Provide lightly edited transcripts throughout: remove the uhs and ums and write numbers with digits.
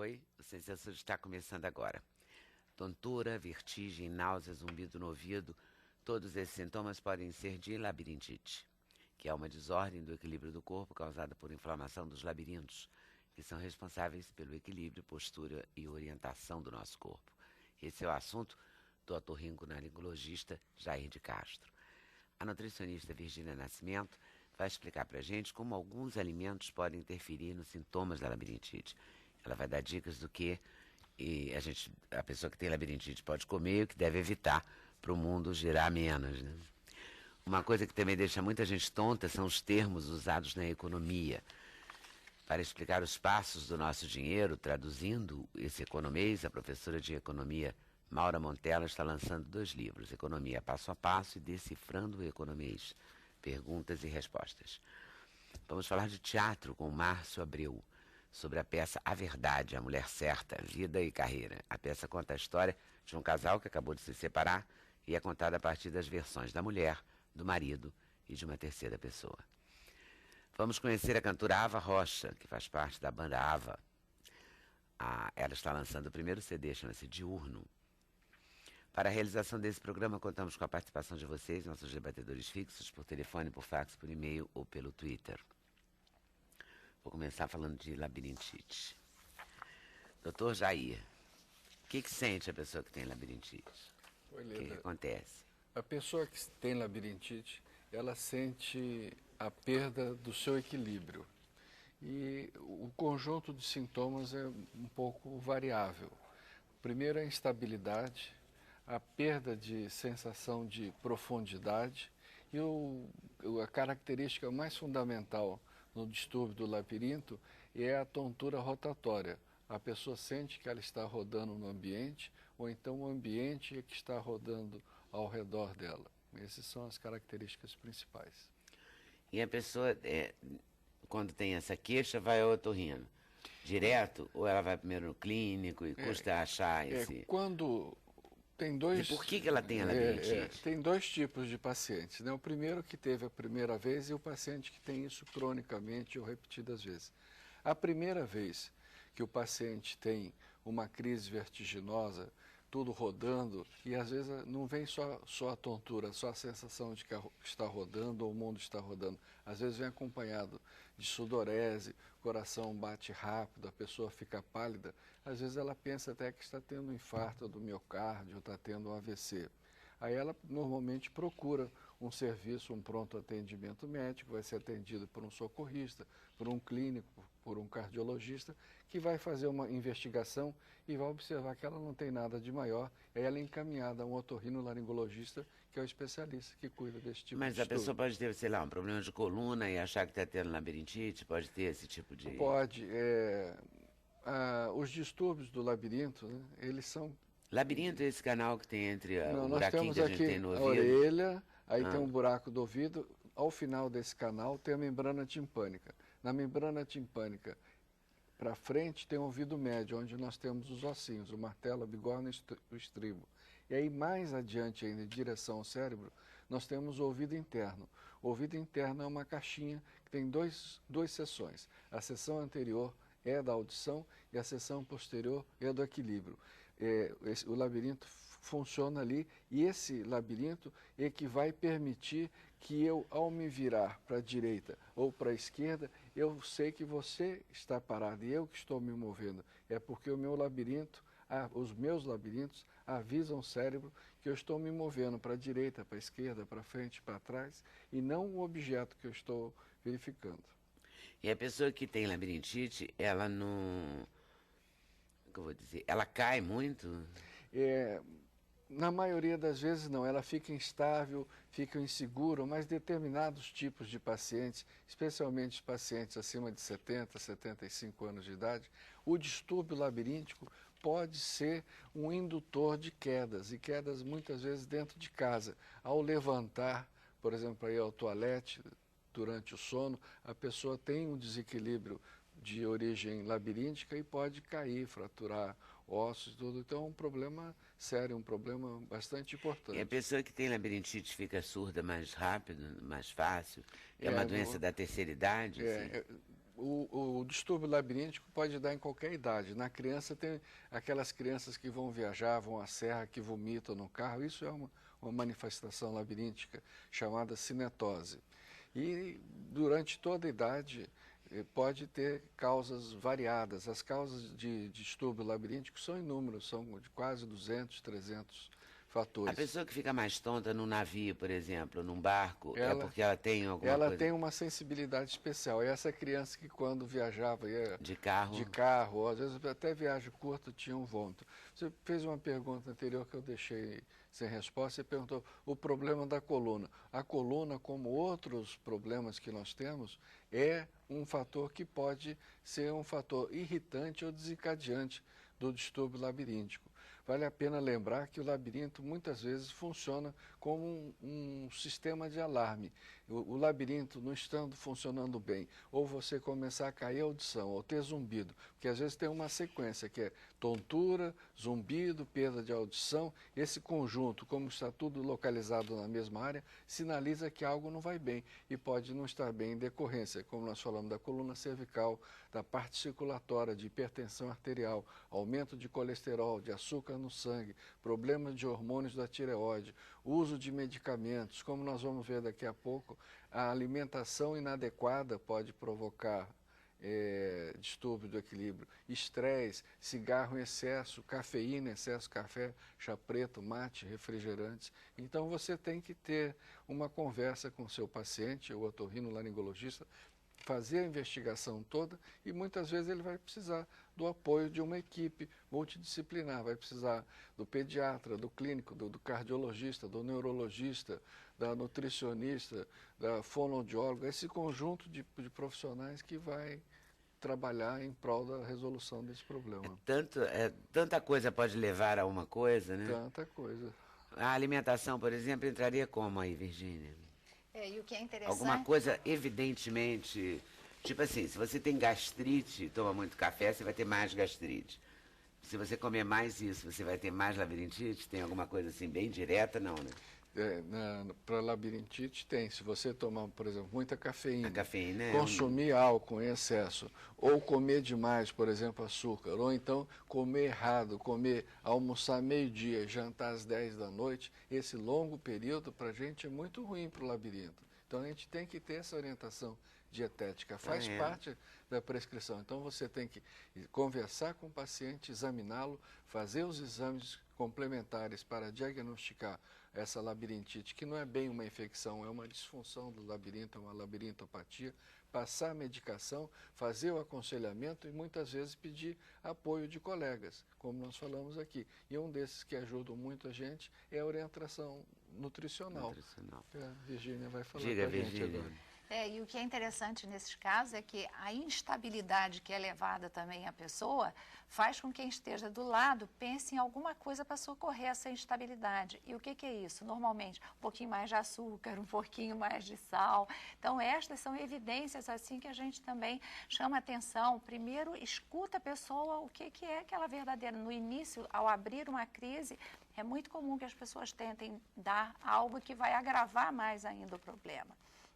Oi, o Sem Censura está começando agora. Tontura, vertigem, náusea, zumbido no ouvido, todos esses sintomas podem ser de labirintite, que é uma desordem do equilíbrio do corpo causada por inflamação dos labirintos, que são responsáveis pelo equilíbrio, postura e orientação do nosso corpo. Esse é o assunto do otorrinolaringologista Jair de Castro. A nutricionista Virgínia Nascimento vai explicar para a gente como alguns alimentos podem interferir nos sintomas da labirintite. Ela vai dar dicas do que a pessoa que tem labirintite pode comer e o que deve evitar para o mundo girar menos, né? Uma coisa que também deixa muita gente tonta são os termos usados na economia. Para explicar os passos do nosso dinheiro, traduzindo esse economês, a professora de economia Maura Montella está lançando 2 livros, Economia Passo a Passo e Decifrando o Economês, Perguntas e Respostas. Vamos falar de teatro com Márcio Abreu, sobre a peça A Verdade, a Mulher Certa, Vida e Carreira. A peça conta a história de um casal que acabou de se separar e é contada a partir das versões da mulher, do marido e de uma terceira pessoa. Vamos conhecer a cantora Ava Rocha, que faz parte da banda Ava. Ela está lançando o primeiro CD, chama-se Diurno. Para a realização desse programa, contamos com a participação de vocês, nossos debatedores fixos, por telefone, por fax, por e-mail ou pelo Twitter. Vou começar falando de labirintite. Doutor Jair, o que sente a pessoa que tem labirintite? Oi, O Leda. que acontece? A pessoa que tem labirintite, ela sente a perda do seu equilíbrio. E o conjunto de sintomas é um pouco variável. Primeiro, a instabilidade, a perda de sensação de profundidade e a característica mais fundamental no distúrbio do labirinto é a tontura rotatória. A pessoa sente que ela está rodando no ambiente ou então o ambiente é que está rodando ao redor dela. Essas são as características principais. E a pessoa, quando tem essa queixa, vai ao otorrino direto ou ela vai primeiro no clínico e custa achar esse... Quando tem dois... E por que ela tem a labirintite? Tem 2 tipos de pacientes, né? O primeiro que teve a primeira vez e o paciente que tem isso cronicamente ou repetidas vezes. A primeira vez que o paciente tem uma crise vertiginosa, tudo rodando, e às vezes não vem só a tontura, só a sensação de que está rodando ou o mundo está rodando. Às vezes vem acompanhado de sudorese, coração bate rápido, a pessoa fica pálida. Às vezes ela pensa até que está tendo um infarto do miocárdio, está tendo um AVC. Aí ela normalmente procura um serviço, um pronto atendimento médico, vai ser atendido por um socorrista, por um clínico, por um cardiologista, que vai fazer uma investigação e vai observar que ela não tem nada de maior. Aí ela é encaminhada a um otorrinolaringologista, que é o especialista que cuida desse tipo Mas de a pessoa estudo. pode ter, sei lá, um problema de coluna e achar que está tendo labirintite? Pode ter esse tipo de... Pode. Os distúrbios do labirinto, né, eles são... Labirinto é esse canal que tem entre o Nós buraquinho temos que a gente aqui tem no a ouvido? orelha, aí tem um buraco do ouvido. Ao final desse canal tem a membrana timpânica. Na membrana timpânica, para frente, tem o ouvido médio, onde nós temos os ossinhos, o martelo, a bigorna e o estribo. E aí, mais adiante ainda, em direção ao cérebro, nós temos o ouvido interno. O ouvido interno é uma caixinha que tem duas seções. A seção anterior é da audição e a seção posterior é do equilíbrio. O labirinto funciona ali e esse labirinto é que vai permitir que eu, ao me virar para a direita ou para a esquerda, eu sei que você está parado e eu que estou me movendo. É porque o meu labirinto, os meus labirintos avisam o cérebro que eu estou me movendo para a direita, para a esquerda, para frente, para trás e não o objeto que eu estou verificando. E a pessoa que tem labirintite, ela não... O que eu vou dizer? Ela cai muito? Na maioria das vezes não, ela fica instável, fica insegura, mas determinados tipos de pacientes, especialmente os pacientes acima de 70, 75 anos de idade, o distúrbio labiríntico pode ser um indutor de quedas, e quedas muitas vezes dentro de casa. Ao levantar, por exemplo, para ir ao toalete durante o sono, a pessoa tem um desequilíbrio de origem labiríntica e pode cair, fraturar ossos e tudo. Então é um problema sério, um problema bastante importante. E a pessoa que tem labirintite fica surda mais rápido, mais fácil? É uma doença da terceira idade? Assim? O distúrbio labiríntico pode dar em qualquer idade. Na criança, tem aquelas crianças que vão viajar, vão à serra, que vomitam no carro. Isso é uma manifestação labiríntica chamada cinetose. E durante toda a idade pode ter causas variadas. As causas de distúrbio labiríntico são inúmeras, são de quase 200, 300 fatores. A pessoa que fica mais tonta num navio, por exemplo, num barco, é porque ela tem alguma coisa? Ela tem uma sensibilidade especial. Essa criança que quando viajava ia de carro, ou às vezes até viagem curta, tinha um vômito. Você fez uma pergunta anterior que eu deixei sem resposta, você perguntou o problema da coluna. A coluna, como outros problemas que nós temos, é um fator que pode ser um fator irritante ou desencadeante do distúrbio labiríntico. Vale a pena lembrar que o labirinto muitas vezes funciona como um sistema de alarme. O labirinto não estando funcionando bem, ou você começar a cair a audição, ou ter zumbido, porque às vezes tem uma sequência que é tontura, zumbido, perda de audição. Esse conjunto, como está tudo localizado na mesma área, sinaliza que algo não vai bem e pode não estar bem em decorrência, como nós falamos da coluna cervical, da parte circulatória, de hipertensão arterial, aumento de colesterol, de açúcar no sangue, problemas de hormônios da tireoide, uso de medicamentos, como nós vamos ver daqui a pouco, a alimentação inadequada pode provocar distúrbio do equilíbrio, estresse, cigarro em excesso, cafeína em excesso, café, chá preto, mate, refrigerantes. Então você tem que ter uma conversa com o seu paciente, o otorrinolaringologista, fazer a investigação toda e muitas vezes ele vai precisar do apoio de uma equipe multidisciplinar, vai precisar do pediatra, do clínico, do cardiologista, do neurologista, da nutricionista, da fonoaudióloga, esse conjunto de profissionais que vai trabalhar em prol da resolução desse problema. Tanta coisa pode levar a uma coisa, né? Tanta coisa. A alimentação, por exemplo, entraria como aí, Virgínia? E o que é interessante... Alguma coisa, evidentemente, tipo assim, se você tem gastrite, toma muito café, você vai ter mais gastrite. Se você comer mais isso, você vai ter mais labirintite? Tem alguma coisa assim bem direta? Não, né? Para labirintite tem. Se você tomar, por exemplo, muita cafeína, cafeína consumir álcool em excesso, ou comer demais, por exemplo, açúcar, ou então comer errado, almoçar meio-dia, jantar às 10 da noite, esse longo período para a gente é muito ruim para o labirinto. Então a gente tem que ter essa orientação dietética, faz parte da prescrição. Então você tem que conversar com o paciente, examiná-lo, fazer os exames complementares para diagnosticar essa labirintite, que não é bem uma infecção, é uma disfunção do labirinto, é uma labirintopatia, passar a medicação, fazer o aconselhamento e muitas vezes pedir apoio de colegas, como nós falamos aqui. E um desses que ajudam muito a gente é a orientação nutricional. A Virgínia vai falar com a gente agora. E o que é interessante nesses casos é que a instabilidade que é levada também à pessoa faz com que quem esteja do lado pense em alguma coisa para socorrer essa instabilidade. E o que é isso? Normalmente, um pouquinho mais de açúcar, um pouquinho mais de sal. Então, estas são evidências assim que a gente também chama atenção. Primeiro, escuta a pessoa o que é aquela verdadeira. No início, ao abrir uma crise, é muito comum que as pessoas tentem dar algo que vai agravar mais ainda o problema.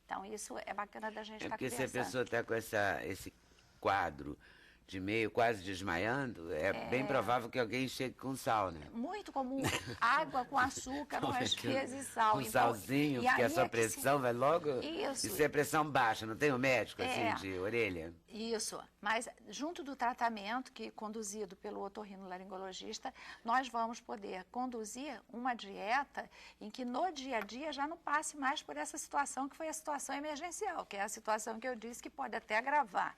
Então, isso é bacana da gente estar conversando. Porque se a pessoa está com esse quadro de meio quase desmaiando, é bem provável que alguém chegue com sal, né? Muito comum. Água com açúcar, às vezes sal. Um então, salzinho, porque a sua pressão vai logo... Isso. Isso é pressão baixa, não tem um médico assim de orelha? Isso, mas junto do tratamento que conduzido pelo otorrinolaringologista, nós vamos poder conduzir uma dieta em que no dia a dia já não passe mais por essa situação que foi a situação emergencial, que é a situação que eu disse que pode até agravar,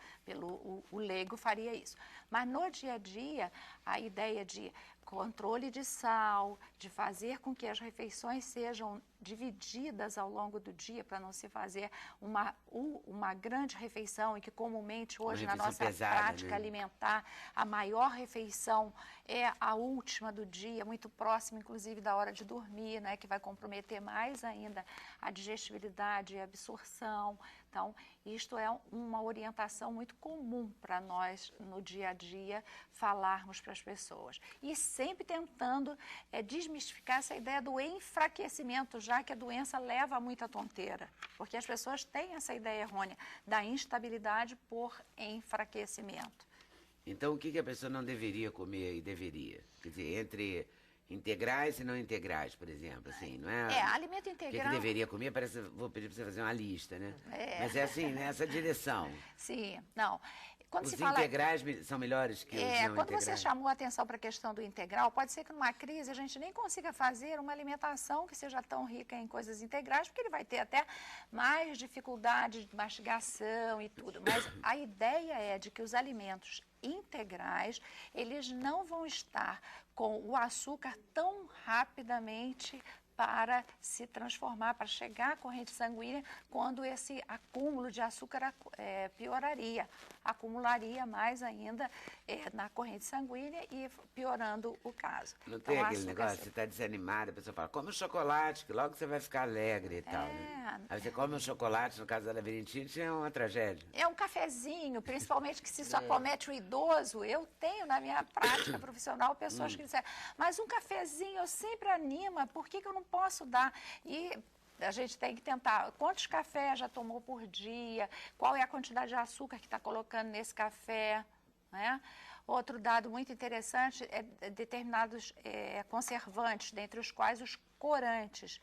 o leigo faria isso. Mas no dia a dia, a ideia de controle de sal, de fazer com que as refeições sejam divididas ao longo do dia para não se fazer uma grande refeição e que comumente hoje na nossa prática alimentar a maior refeição é a última do dia, muito próxima inclusive da hora de dormir, né, que vai comprometer mais ainda a digestibilidade e a absorção. Então, Isto é uma orientação muito comum para nós, no dia a dia, falarmos para as pessoas. E sempre tentando desmistificar essa ideia do enfraquecimento, já que a doença leva a muita tonteira. Porque as pessoas têm essa ideia errônea da instabilidade por enfraquecimento. Então, o que a pessoa não deveria comer e deveria? Quer dizer, entre integrais e não integrais, por exemplo, assim, não é? Alimento integral... O que deveria comer? Parece, vou pedir para você fazer uma lista, né? Mas é assim, nessa direção. Sim, não. Quando Os se fala... integrais são melhores que os não integrais? Quando você chamou a atenção para a questão do integral, pode ser que numa crise a gente nem consiga fazer uma alimentação que seja tão rica em coisas integrais, porque ele vai ter até mais dificuldade de mastigação e tudo. Mas a ideia é de que os alimentos integrais, eles não vão estar com o açúcar tão rapidamente para se transformar, para chegar à corrente sanguínea, quando esse acúmulo de açúcar pioraria, acumularia mais ainda na corrente sanguínea e piorando o caso. Não tem aquele negócio, você está desanimado, a pessoa fala, come um chocolate, que logo você vai ficar alegre e tal, né? Aí você come um chocolate, no caso da labirintite, é uma tragédia. É um cafezinho, principalmente que se só acomete o idoso. Eu tenho na minha prática profissional pessoas que disseram, mas um cafezinho eu sempre anima, por que eu não posso dar? E a gente tem que tentar, quantos cafés já tomou por dia, qual é a quantidade de açúcar que está colocando nesse café, né? Outro dado muito interessante é determinados conservantes, dentre os quais os corantes.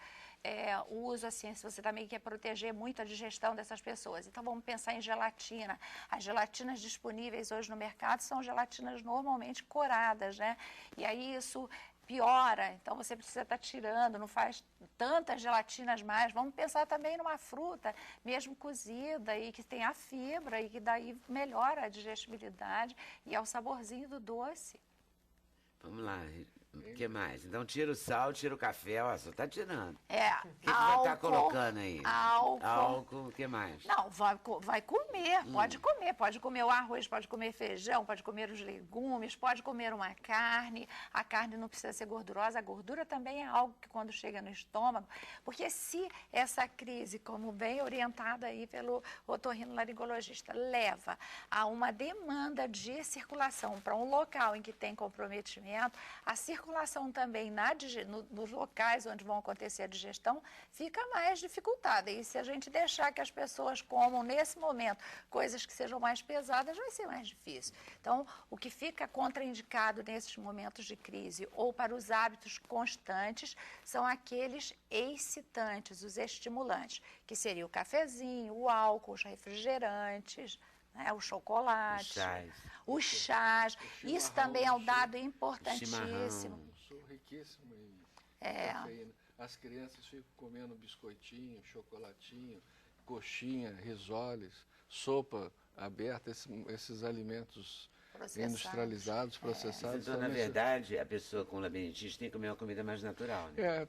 O uso, assim, se você também quer proteger muito a digestão dessas pessoas. Então, vamos pensar em gelatina. As gelatinas disponíveis hoje no mercado são gelatinas normalmente coradas, né? E aí isso piora, então você precisa estar tirando, não faz tantas gelatinas mais. Vamos pensar também numa fruta, mesmo cozida, e que tem a fibra, e que daí melhora a digestibilidade e é o saborzinho do doce. Vamos lá, o que mais? Então tira o sal, tira o café, ó, só tá tirando. O que álcool, vai estar colocando aí? Álcool, o que mais? Não, vai comer, pode comer o arroz, pode comer feijão, pode comer os legumes, pode comer uma carne. A carne não precisa ser gordurosa, a gordura também é algo que quando chega no estômago, porque se essa crise, como bem orientada aí pelo otorrinolaringologista, leva a uma demanda de circulação para um local em que tem comprometimento, a circulação também nos locais onde vão acontecer a digestão fica mais dificultada. E se a gente deixar que as pessoas comam nesse momento coisas que sejam mais pesadas, vai ser mais difícil. Então, o que fica contraindicado nesses momentos de crise ou para os hábitos constantes são aqueles excitantes, os estimulantes, que seria o cafezinho, o álcool, os refrigerantes, né, o chocolate, os chás. Isso também é um dado importantíssimo. Sou riquíssimo em cafeína. As crianças ficam comendo biscoitinho, chocolatinho, coxinha, risoles, sopa aberta, esses alimentos industrializados, processados. Então, na verdade, a pessoa com labirintite tem que comer uma comida mais natural, né?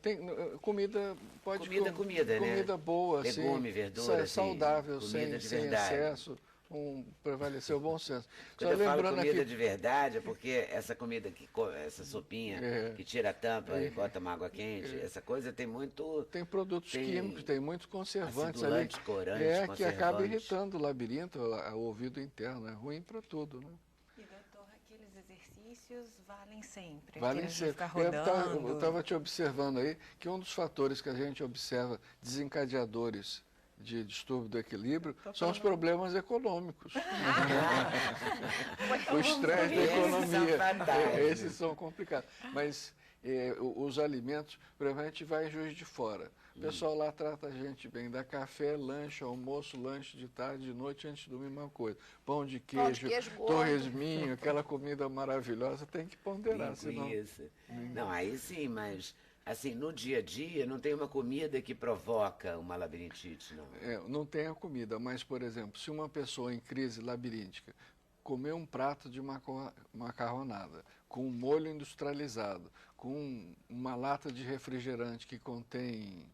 Comida pode comida, né? Comida boa, legume, verdura, saudável, comida sem excesso. Prevalecer o bom senso. Quando eu falo comida de verdade, é porque essa comida, essa sopinha que tira a tampa e bota uma água quente, essa coisa tem muito... Tem produtos químicos, tem muitos conservantes ali. Corantes, que acaba irritando o labirinto, o ouvido interno. É ruim para tudo, né? E, doutor, aqueles exercícios valem sempre? Valem sempre. Eu estava te observando aí que um dos fatores que a gente observa desencadeadores de distúrbio do equilíbrio são os problemas econômicos. O estresse da economia. Esses são complicados. Mas os alimentos, provavelmente vai em Juiz de Fora. O pessoal lá trata a gente bem, dá café, lanche, almoço, lanche de tarde, de noite, antes de dormir, uma coisa. Pão de queijo torresminho, aquela comida maravilhosa, tem que ponderar, senão... Não, aí sim, mas... Assim, no dia a dia, não tem uma comida que provoca uma labirintite, não? Não tem a comida, mas, por exemplo, se uma pessoa em crise labiríntica comer um prato de macarronada, com um molho industrializado, com uma lata de refrigerante que contém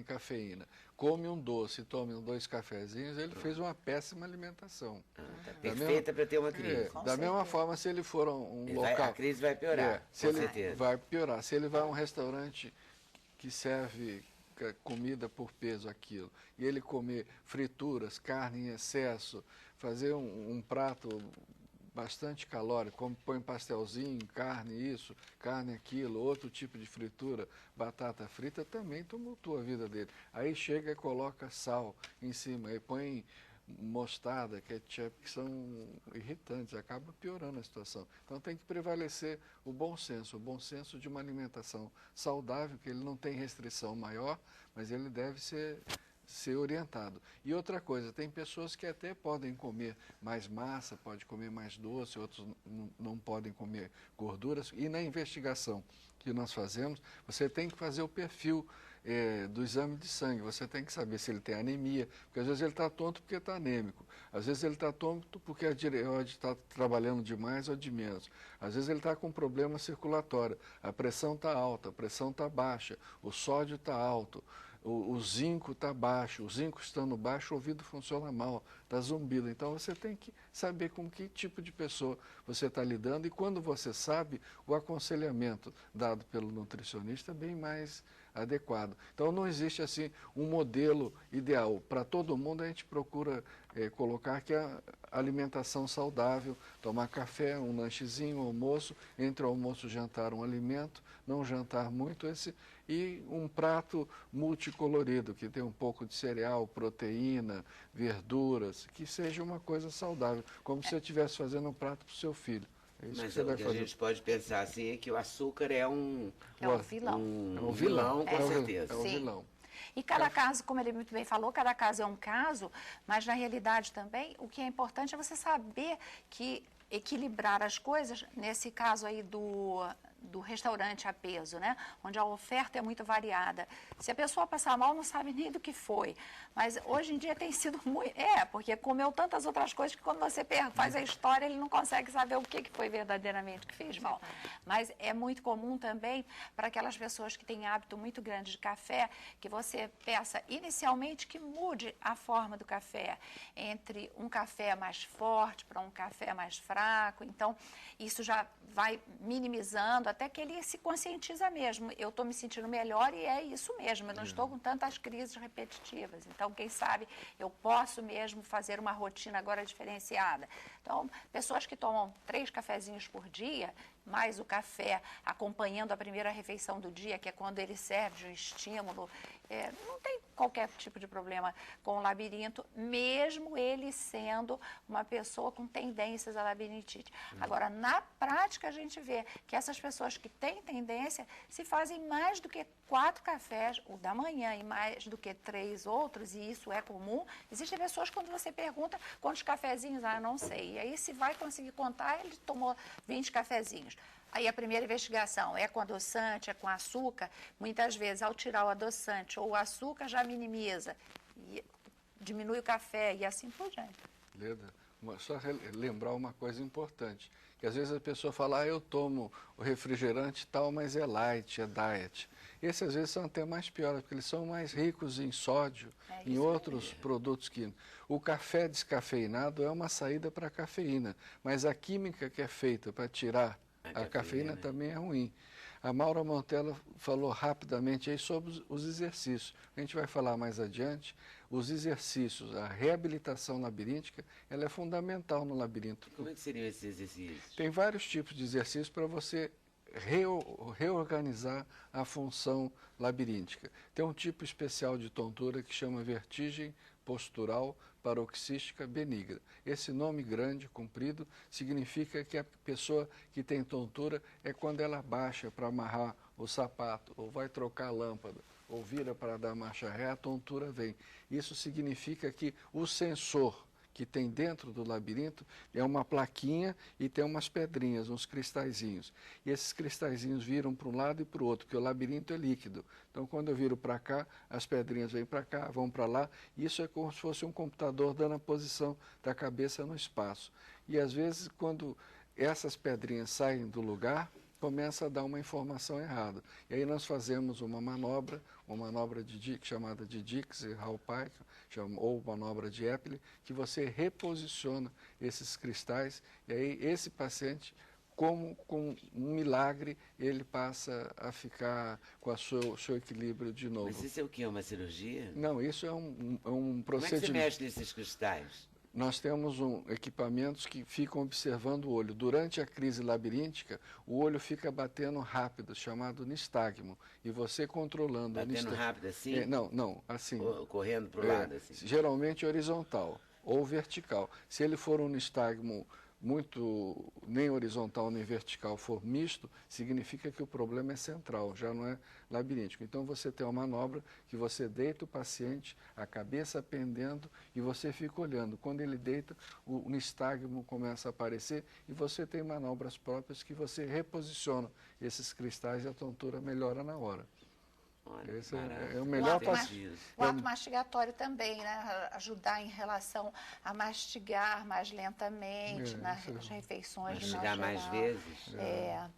cafeína, come um doce e tome 2 cafezinhos, ele fez uma péssima alimentação. Tá perfeita para ter uma crise. Da mesma forma, se ele for a um local... A crise vai piorar, com certeza. Vai piorar. Se ele vai a um restaurante que serve classifica comida por peso aquilo, e ele comer frituras, carne em excesso, fazer um prato bastante calórico, como põe pastelzinho, carne isso, carne aquilo, outro tipo de fritura, batata frita, também tumultua a vida dele. Aí chega e coloca sal em cima, aí põe mostarda, ketchup, que são irritantes, acaba piorando a situação. Então tem que prevalecer o bom senso de uma alimentação saudável, que ele não tem restrição maior, mas ele deve ser orientado. E outra coisa, tem pessoas que até podem comer mais massa, pode comer mais doce, outros não podem comer gorduras. E na investigação que nós fazemos, você tem que fazer o perfil do exame de sangue. Você tem que saber se ele tem anemia, porque às vezes ele está tonto porque está anêmico. Às vezes ele está tonto porque a tireoide está trabalhando demais ou de menos. Às vezes ele está com problema circulatório. A pressão está alta, a pressão está baixa, o sódio está alto. O zinco está baixo, o zinco estando baixo, o ouvido funciona mal, está zumbido. Então você tem que saber com que tipo de pessoa você está lidando, e quando você sabe, o aconselhamento dado pelo nutricionista é bem mais adequado. Então não existe assim um modelo ideal. Para todo mundo a gente procura colocar que a alimentação saudável, tomar café, um lanchezinho, um almoço, entre o almoço e o jantar um alimento, não jantar muito, e um prato multicolorido, que tem um pouco de cereal, proteína, verduras, que seja uma coisa saudável, como se você estivesse fazendo um prato para o seu filho. É isso que Mas você o vai que fazer. a gente pode pensar assim é que o açúcar é um vilão. um vilão, com certeza. É um Sim. vilão. E cada caso, como ele muito bem falou, cada caso é um caso, mas na realidade também o que é importante é você saber que equilibrar as coisas, nesse caso aí do restaurante a peso, né? Onde a oferta é muito variada. Se a pessoa passar mal, não sabe nem do que foi. Mas hoje em dia tem sido muito... porque comeu tantas outras coisas que quando você faz a história, ele não consegue saber o que foi verdadeiramente que fez mal. Mas é muito comum também para aquelas pessoas que têm hábito muito grande de café, que você peça inicialmente que mude a forma do café, entre um café mais forte para um café mais fraco. Então, isso já vai minimizando até que ele se conscientiza mesmo. Eu estou me sentindo melhor e é isso mesmo, eu não estou com tantas crises repetitivas. Então, quem sabe, eu posso mesmo fazer uma rotina agora diferenciada. Então, pessoas que tomam 3 cafezinhos por dia, mais o café acompanhando a primeira refeição do dia, que é quando ele serve de um estímulo, não tem qualquer tipo de problema com o labirinto, mesmo ele sendo uma pessoa com tendências à labirintite. Agora, na prática, a gente vê que essas pessoas que têm tendência se fazem mais do que 4 cafés, o da manhã, e mais do que 3 outros, e isso é comum. Existem pessoas, quando você pergunta quantos cafezinhos, não sei. E aí, se vai conseguir contar, ele tomou 20 cafezinhos. Aí a primeira investigação é com adoçante, é com açúcar. Muitas vezes, ao tirar o adoçante ou o açúcar, já minimiza, e diminui o café e assim por diante. Leda, só lembrar uma coisa importante, que às vezes a pessoa fala, eu tomo o refrigerante tal, mas é light, é diet. Esses às vezes são até mais piores, porque eles são mais ricos em sódio, em outros produtos químicos. O café descafeinado é uma saída para a cafeína, mas a química que é feita para tirar a cafeína também é ruim. A Maura Montella falou rapidamente aí sobre os exercícios. A gente vai falar mais adiante. Os exercícios, a reabilitação labiríntica, ela é fundamental no labirinto. Como é que seriam esses exercícios? Tem vários tipos de exercícios para você reorganizar a função labiríntica. Tem um tipo especial de tontura que chama vertigem postural paroxística benigna. Esse nome grande, comprido, significa que a pessoa que tem tontura é quando ela baixa para amarrar o sapato, ou vai trocar a lâmpada, ou vira para dar marcha ré, a tontura vem. Isso significa que o sensor que tem dentro do labirinto é uma plaquinha e tem umas pedrinhas, uns cristalzinhos. E esses cristalzinhos viram para um lado e para o outro, porque o labirinto é líquido. Então, quando eu viro para cá, as pedrinhas vêm para cá, vão para lá. Isso é como se fosse um computador dando a posição da cabeça no espaço. E, às vezes, quando essas pedrinhas saem do lugar, começa a dar uma informação errada. E aí nós fazemos uma manobra chamada de Dix e Hallpike, ou manobra de Epley, que você reposiciona esses cristais, e aí esse paciente como com um milagre ele passa a ficar com o seu equilíbrio de novo. Mas isso é o quê? Uma cirurgia? Não, isso é um procedimento. Como é que você mexe nesses cristais? Nós temos equipamentos que ficam observando o olho. Durante a crise labiríntica, o olho fica batendo rápido, chamado nistagmo. E você controlando o nistagmo. Batendo rápido assim? Não, assim. Correndo para o lado assim? Geralmente horizontal ou vertical. Se ele for um nistagmo muito, nem horizontal nem vertical, for misto, significa que o problema é central, já não é labiríntico. Então você tem uma manobra que você deita o paciente, a cabeça pendendo e você fica olhando. Quando ele deita, o nistagmo começa a aparecer e você tem manobras próprias que você reposiciona esses cristais e a tontura melhora na hora. Olha, esse é o melhor paciente. O ato mastigatório também, né? Ajudar em relação a mastigar mais lentamente nas refeições. Mastigar mais vezes.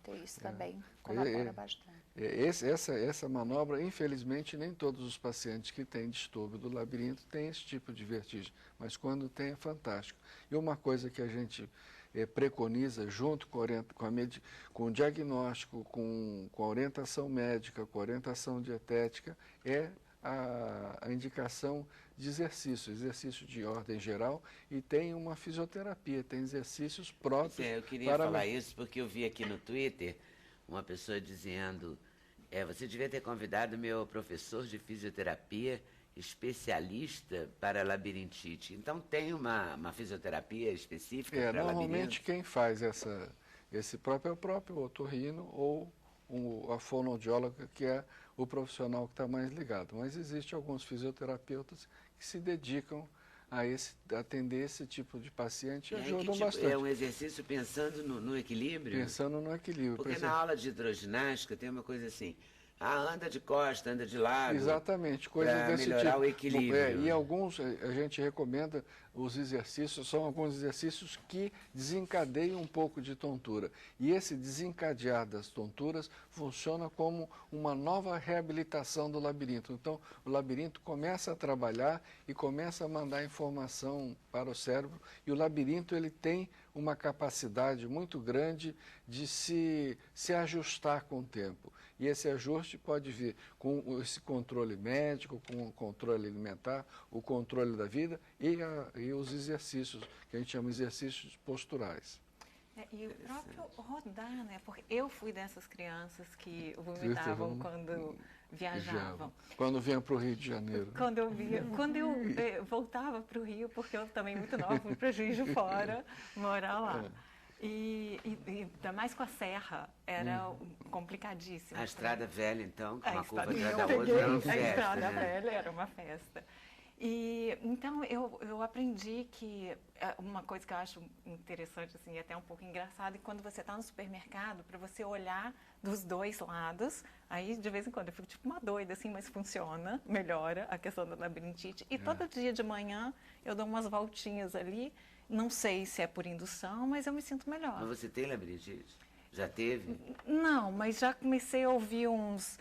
Tem isso também colabora bastante. Essa manobra, infelizmente, nem todos os pacientes que têm distúrbio do labirinto têm esse tipo de vertigem, mas quando tem é fantástico. E uma coisa que a gente preconiza, junto com o diagnóstico, com a orientação médica, com a orientação dietética, é a indicação de exercício de ordem geral, e tem uma fisioterapia, tem exercícios próprios. Eu queria falar isso porque eu vi aqui no Twitter uma pessoa dizendo, você devia ter convidado meu professor de fisioterapia, especialista para labirintite. Então tem uma fisioterapia específica para labirinto? Normalmente quem faz esse próprio é o próprio otorrino ou a fonoaudióloga, que é o profissional que está mais ligado. Mas existem alguns fisioterapeutas que se dedicam a atender esse tipo de paciente e ajudam bastante. É um exercício pensando no equilíbrio? Pensando no equilíbrio. Porque na aula de hidroginástica tem uma coisa assim, anda de costa, anda de lado. Exatamente, coisas desse tipo. Para melhorar o equilíbrio. E alguns, a gente recomenda os exercícios, são alguns exercícios que desencadeiam um pouco de tontura. E esse desencadear das tonturas funciona como uma nova reabilitação do labirinto. Então, o labirinto começa a trabalhar e começa a mandar informação para o cérebro. E o labirinto ele tem uma capacidade muito grande de se ajustar com o tempo. E esse ajuste pode vir com esse controle médico, com o controle alimentar, o controle da vida e os exercícios, que a gente chama de exercícios posturais. E o próprio rodar, né? Porque eu fui dessas crianças que vomitavam quando viajavam. Quando vinham para o Rio de Janeiro. Quando eu voltava para o Rio, porque eu também muito nova fui para Juiz de Fora, morar lá. E ainda mais com a serra, era complicadíssimo. A estrada velha, então, com uma curva de cada outra, era uma festa. A estrada velha era uma festa. E, então, eu aprendi que uma coisa que eu acho interessante, assim, até um pouco engraçado, é quando você está no supermercado, para você olhar dos dois lados, aí de vez em quando eu fico tipo uma doida, assim, mas funciona, melhora a questão da labirintite. E todo dia de manhã eu dou umas voltinhas ali, não sei se é por indução, mas eu me sinto melhor. Mas você tem labirintite? Já teve? Não, mas já comecei a ouvir uns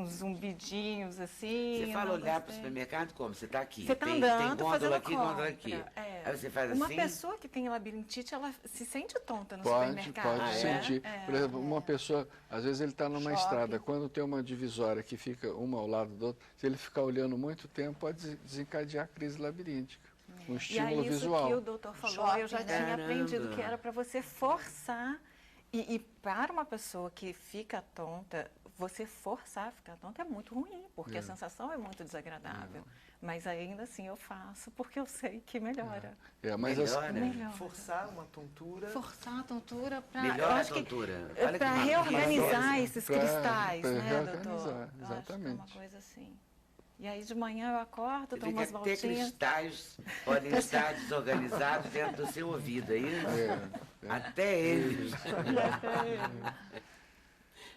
zumbidinhos assim. Você fala olhar para o supermercado como? Você está aqui. Você está andando, tem gôndola aqui, gôndola aqui. Aí você faz assim. Uma pessoa que tem labirintite, ela se sente tonta no supermercado. Pode sentir. Por exemplo, uma pessoa, às vezes ele está numa estrada, quando tem uma divisória que fica uma ao lado do outro, se ele ficar olhando muito tempo, pode desencadear a crise labiríntica. Um estímulo visual. E aí isso que o doutor falou, eu já tinha aprendido que era para você forçar. E para uma pessoa que fica tonta, você forçar a ficar tonta é muito ruim, porque a sensação é muito desagradável. Mas ainda assim eu faço, porque eu sei que melhora. Mas melhora. Forçar uma tontura. Forçar a tontura para... Melhora a tontura. Para reorganizar esses cristais, pra né, doutor? Exatamente. Eu acho que é uma coisa assim. E aí de manhã eu acordo, dou umas voltinhas. Até cristais podem estar desorganizados dentro do seu ouvido, é isso? Até eles.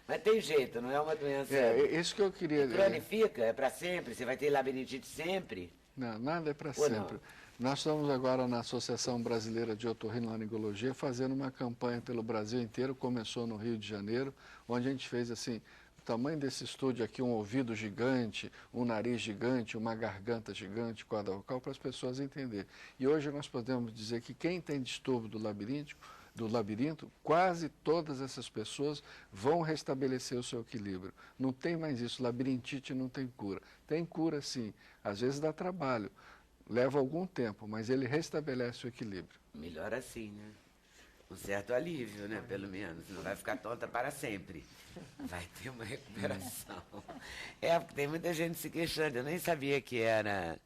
Mas tem jeito, não é uma doença... Isso que eu queria... cronifica, é para sempre? Você vai ter labirintite sempre? Não, nada é para sempre. Nós estamos agora na Associação Brasileira de Otorrinolaringologia fazendo uma campanha pelo Brasil inteiro, começou no Rio de Janeiro, onde a gente fez assim... O tamanho desse estúdio aqui, um ouvido gigante, um nariz gigante, uma garganta gigante, corda vocal, para as pessoas entenderem. E hoje nós podemos dizer que quem tem distúrbio do labiríntico do labirinto, quase todas essas pessoas vão restabelecer o seu equilíbrio. Não tem mais isso, labirintite não tem cura. Tem cura sim, às vezes dá trabalho, leva algum tempo, mas ele restabelece o equilíbrio. Melhor assim, né? Um certo alívio, né? Pelo menos. Não vai ficar tonta para sempre. Vai ter uma recuperação. Porque tem muita gente se queixando. Eu nem sabia que era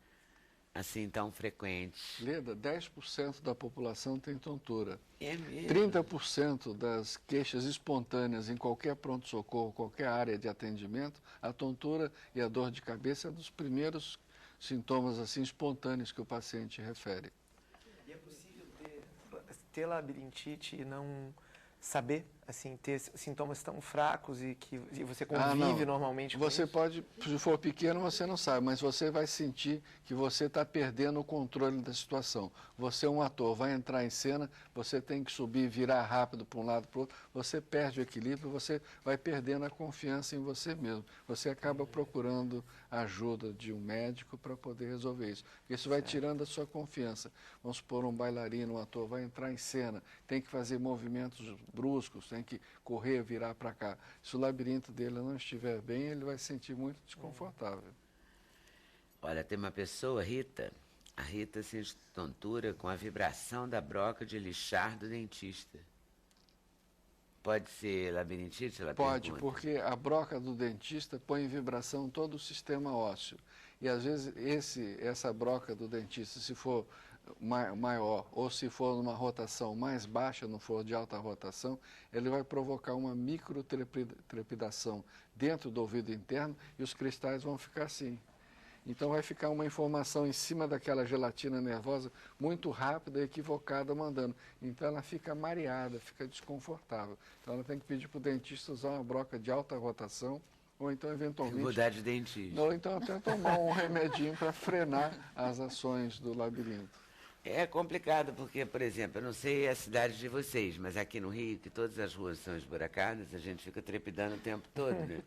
assim tão frequente. Leda, 10% da população tem tontura. É mesmo? 30% das queixas espontâneas em qualquer pronto-socorro, qualquer área de atendimento, a tontura e a dor de cabeça é dos primeiros sintomas assim espontâneos que o paciente refere. E é possível ter labirintite e não saber, assim, ter sintomas tão fracos e que você convive normalmente com você isso? pode, se for pequeno, você não sabe, mas você vai sentir que você está perdendo o controle da situação. Você é um ator, vai entrar em cena, você tem que subir, virar rápido para um lado para o outro, você perde o equilíbrio, você vai perdendo a confiança em você mesmo. Você acaba procurando a ajuda de um médico para poder resolver isso. Isso vai tirando a sua confiança. Vamos supor, um bailarino, um ator, vai entrar em cena, tem que fazer movimentos bruscos, tem que correr, virar para cá. Se o labirinto dele não estiver bem, ele vai se sentir muito desconfortável. Olha, tem uma pessoa, Rita, a Rita sente tontura com a vibração da broca de lixar do dentista. Pode ser labirintite? Ela Pode, pergunta. porque a broca do dentista põe em vibração todo o sistema ósseo. E às vezes essa broca do dentista, se for maior ou se for numa rotação mais baixa, não for de alta rotação, ele vai provocar uma microtrepidação dentro do ouvido interno e os cristais vão ficar assim. Então vai ficar uma informação em cima daquela gelatina nervosa muito rápida e equivocada mandando. Então ela fica mareada, fica desconfortável. Então ela tem que pedir para o dentista usar uma broca de alta rotação ou então eventualmente... Mudar de dentista. Ou então até tomar um remedinho para frenar as ações do labirinto. É complicado porque, por exemplo, eu não sei a cidade de vocês, mas aqui no Rio, que todas as ruas são esburacadas, a gente fica trepidando o tempo todo, né?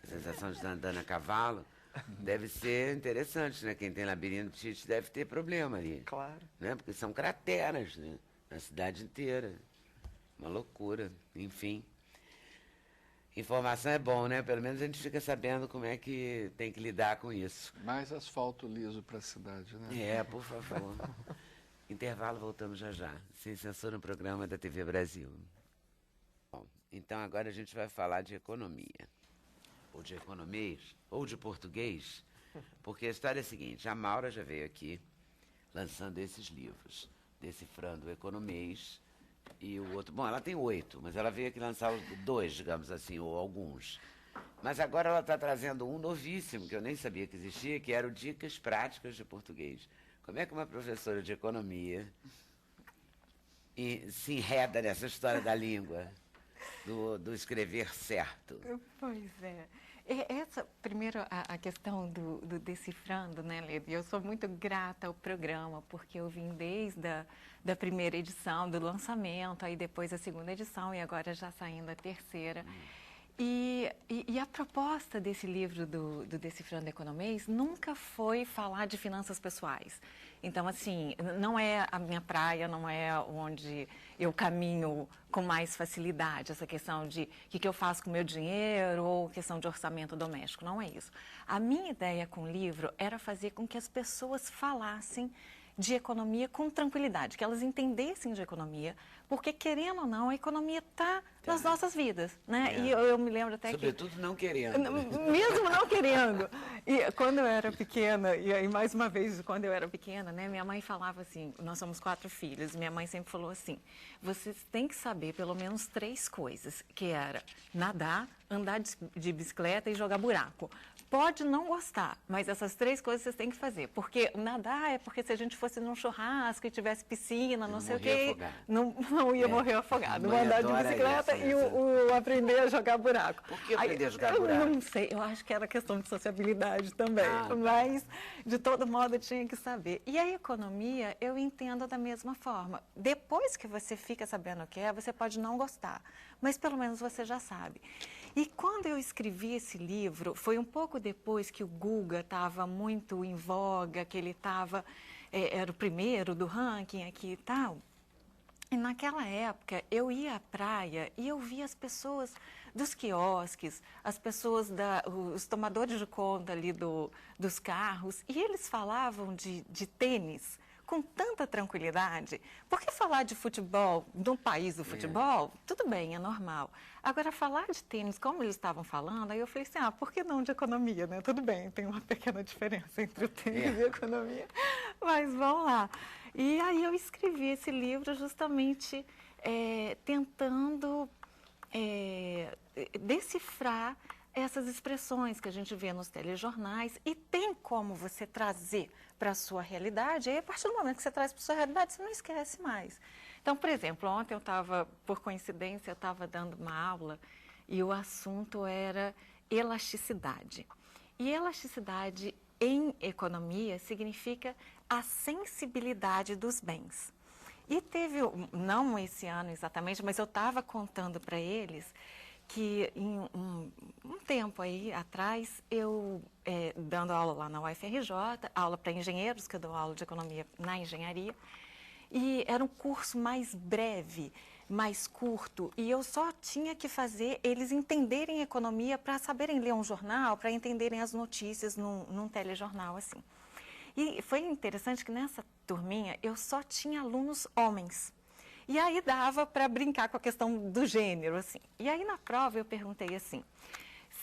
A sensação de estar andando a cavalo deve ser interessante, né? Quem tem labirintite deve ter problema ali. Claro. Né? Porque são crateras, né? Na cidade inteira. Uma loucura, enfim. Informação é bom, né? Pelo menos a gente fica sabendo como é que tem que lidar com isso. Mais asfalto liso para a cidade, né? É, por favor. Intervalo, voltamos já já. Sem censura no programa da TV Brasil. Bom, então agora a gente vai falar de economia. Ou de economês, ou de português. Porque a história é a seguinte, a Maura já veio aqui lançando esses livros. Decifrando o economês e o outro... Bom, ela tem 8, mas ela veio aqui lançar 2, digamos assim, ou alguns. Mas agora ela está trazendo um novíssimo, que eu nem sabia que existia, que era o Dicas Práticas de Português. Como é que uma professora de economia se enreda nessa história da língua, do escrever certo? Pois é. Essa, primeiro, a questão do decifrando, né, Leda? Eu sou muito grata ao programa, porque eu vim desde da primeira edição, do lançamento, aí depois a segunda edição e agora já saindo a terceira. E a proposta desse livro do Decifrando Economês nunca foi falar de finanças pessoais. Então, assim, não é a minha praia, não é onde eu caminho com mais facilidade, essa questão de o que eu faço com o meu dinheiro ou questão de orçamento doméstico, não é isso. A minha ideia com o livro era fazer com que as pessoas falassem de economia com tranquilidade, que elas entendessem de economia, porque, querendo ou não, a economia está nas nossas vidas, né? É. E eu me lembro até Sobretudo não querendo. mesmo não querendo. E quando eu era pequena, e aí mais uma vez, quando eu era pequena, né, minha mãe falava assim, nós somos 4 filhos, minha mãe sempre falou assim, vocês têm que saber pelo menos 3 coisas, que era nadar, andar de bicicleta e jogar buraco. Pode não gostar, mas essas 3 coisas vocês têm que fazer. Porque nadar é porque se a gente fosse num churrasco e tivesse piscina, não sei o quê, não ia morrer afogado. Mãe Andar de adora bicicleta isso, e o aprender a jogar buraco. Por que aprender a jogar buraco? Eu não sei, eu acho que era questão de sociabilidade também. Mas, de todo modo, eu tinha que saber. E a economia, eu entendo da mesma forma. Depois que você fica sabendo o que é, você pode não gostar. Mas, pelo menos, você já sabe. E quando eu escrevi esse livro, foi um pouco depois que o Guga estava muito em voga, que ele estava, era o primeiro do ranking aqui e tal. E naquela época, eu ia à praia e eu via as pessoas dos quiosques, as pessoas, os tomadores de conta ali dos carros, e eles falavam de tênis com tanta tranquilidade. Porque falar de futebol, no país do futebol, tudo bem, é normal. Agora, falar de tênis, como eles estavam falando, aí eu falei assim, por que não de economia, né? Tudo bem, tem uma pequena diferença entre o tênis e a economia, mas vamos lá. E aí eu escrevi esse livro justamente tentando decifrar essas expressões que a gente vê nos telejornais, e tem como você trazer para a sua realidade, e a partir do momento que você traz para a sua realidade, você não esquece mais. Então, por exemplo, ontem eu estava, por coincidência, eu estava dando uma aula e o assunto era elasticidade. E elasticidade em economia significa a sensibilidade dos bens. E teve, não esse ano exatamente, mas eu estava contando para eles que em um tempo aí atrás, eu dando aula lá na UFRJ, aula para engenheiros, que eu dou aula de economia na engenharia, e era um curso mais breve, mais curto, e eu só tinha que fazer eles entenderem economia para saberem ler um jornal, para entenderem as notícias num telejornal assim. E foi interessante que nessa turminha eu só tinha alunos homens. E aí dava para brincar com a questão do gênero, assim. E aí na prova eu perguntei assim,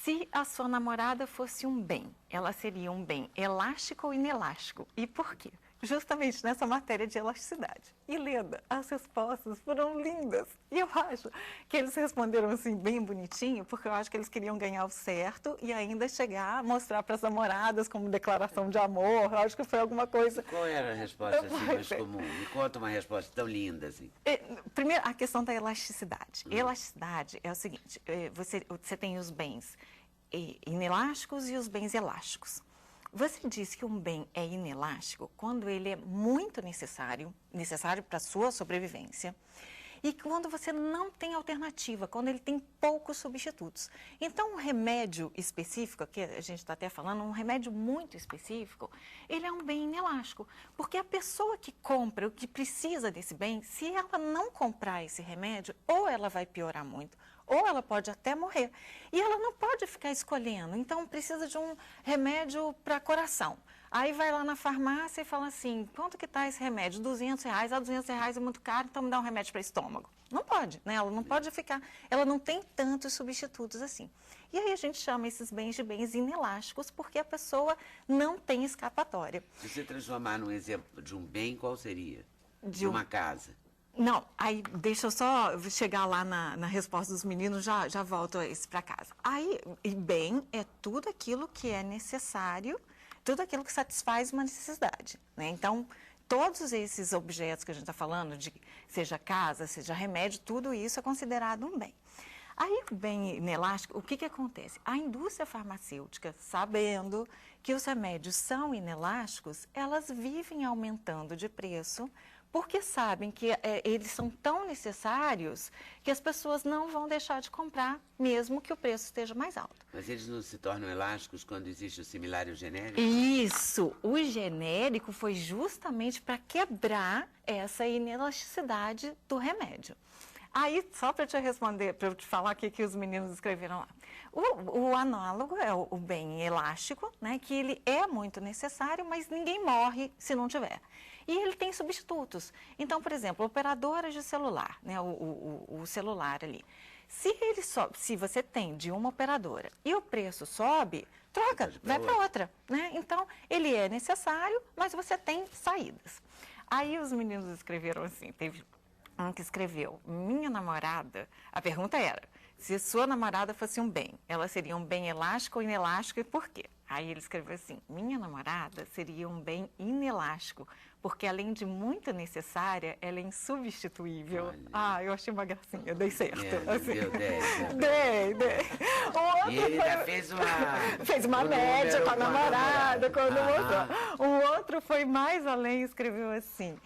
se a sua namorada fosse um bem, ela seria um bem elástico ou inelástico? E por quê? Justamente nessa matéria de elasticidade. E Leda, as respostas foram lindas. E eu acho que eles responderam assim bem bonitinho, porque eu acho que eles queriam ganhar o certo e ainda chegar a mostrar para as namoradas como declaração de amor. Eu acho que foi alguma coisa... Qual era a resposta assim, mais comum? Me conta uma resposta tão linda assim. Primeiro, a questão da elasticidade. Elasticidade é o seguinte, você tem os bens inelásticos e os bens elásticos. Você diz que um bem é inelástico quando ele é muito necessário para a sua sobrevivência, e quando você não tem alternativa, quando ele tem poucos substitutos. Então, um remédio específico, que a gente está até falando, um remédio muito específico, ele é um bem inelástico, porque a pessoa que compra, o que precisa desse bem, se ela não comprar esse remédio, ou ela vai piorar muito, ou ela pode até morrer. E ela não pode ficar escolhendo, então precisa de um remédio para coração. Aí vai lá na farmácia e fala assim, quanto que está esse remédio? R$200, R$200 é muito caro, então me dá um remédio para estômago. Não pode, né? Ela não pode ficar, ela não tem tantos substitutos assim. E aí a gente chama esses bens de bens inelásticos, porque a pessoa não tem escapatória. Se você transformar num exemplo de um bem, qual seria? De uma casa. Não, aí deixa eu só chegar lá na resposta dos meninos, já volto isso para casa. Aí, bem, é tudo aquilo que é necessário, tudo aquilo que satisfaz uma necessidade, né? Então, todos esses objetos que a gente está falando, seja casa, seja remédio, tudo isso é considerado um bem. Aí, o bem inelástico, o que acontece? A indústria farmacêutica, sabendo que os remédios são inelásticos, elas vivem aumentando de preço, porque sabem que eles são tão necessários que as pessoas não vão deixar de comprar, mesmo que o preço esteja mais alto. Mas eles não se tornam elásticos quando existe o similar e o genérico? Isso! O genérico foi justamente para quebrar essa inelasticidade do remédio. Aí, só para te responder, para eu te falar o que os meninos escreveram lá. O análogo é o bem elástico, né, que ele é muito necessário, mas ninguém morre se não tiver. E ele tem substitutos. Então, por exemplo, operadoras de celular, né, o celular ali. Se você tem de uma operadora e o preço sobe, troca, vai para outra. Né? Então, ele é necessário, mas você tem saídas. Aí os meninos escreveram assim, teve um que escreveu, minha namorada, a pergunta era, se sua namorada fosse um bem, ela seria um bem elástico ou inelástico e por quê? Aí ele escreveu assim, minha namorada seria um bem inelástico, porque além de muito necessária, ela é insubstituível. Olha. Eu achei uma gracinha, dei certo. Assim. Dei. E ele ainda fez uma média com a namorada, quando mostrou. O outro foi mais além e escreveu assim,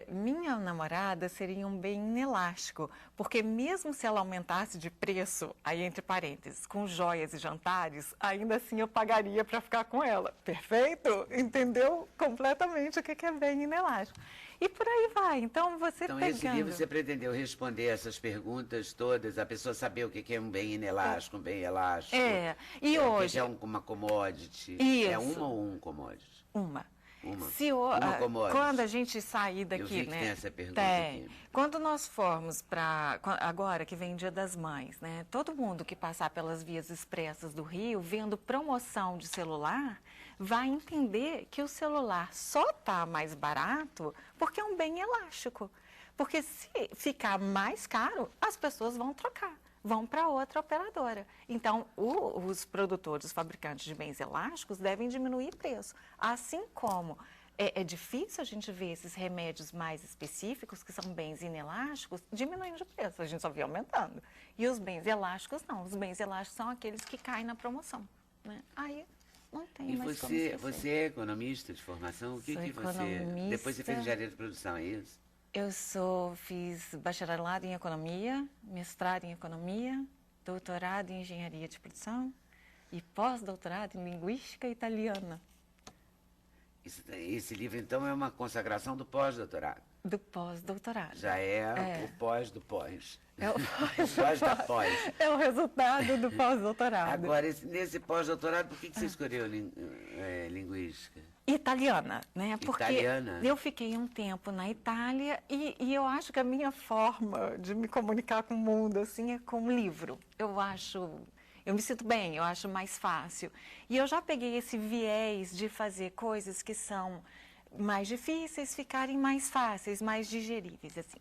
minha namorada seria um bem inelástico, porque mesmo se ela aumentasse de preço, aí entre parênteses, com joias e jantares, ainda assim eu pagaria para ficar com ela. Perfeito? Entendeu completamente o que é bem inelástico. E por aí vai. Então, Então, esse livro você pretendeu responder essas perguntas todas, a pessoa saber o que é um bem inelástico, um bem elástico. E hoje... O que é uma commodity. Isso. É uma ou um commodity? Uma. Uma commodity. Quando a gente sair daqui, Eu vi que né? tem essa pergunta aqui. Quando nós formos para agora que vem Dia das Mães, né? Todo mundo que passar pelas vias expressas do Rio, vendo promoção de celular, vai entender que o celular só está mais barato porque é um bem elástico. Porque se ficar mais caro, as pessoas vão trocar. Vão para outra operadora. Então, os produtores, os fabricantes de bens elásticos devem diminuir o preço. Assim como é difícil a gente ver esses remédios mais específicos, que são bens inelásticos, diminuindo de preço, a gente só vê aumentando. E os bens elásticos não, os bens elásticos são aqueles que caem na promoção. Né? Aí não tem e mais você é economista de formação? O que você... Depois você fez engenharia de produção, é isso? Eu fiz bacharelado em economia, mestrado em economia, doutorado em engenharia de produção e pós-doutorado em linguística italiana. Esse livro, então, é uma consagração do pós-doutorado? Do pós-doutorado. Já é o pós do pós. É o pós da pós. É o resultado do pós-doutorado. Agora, nesse pós-doutorado, por que você escolheu linguística? Italiana, né? Porque italiana. Eu fiquei um tempo na Itália e eu acho que a minha forma de me comunicar com o mundo assim é com livro. Eu me sinto bem, eu acho mais fácil. E eu já peguei esse viés de fazer coisas que são mais difíceis ficarem mais fáceis, mais digeríveis, assim.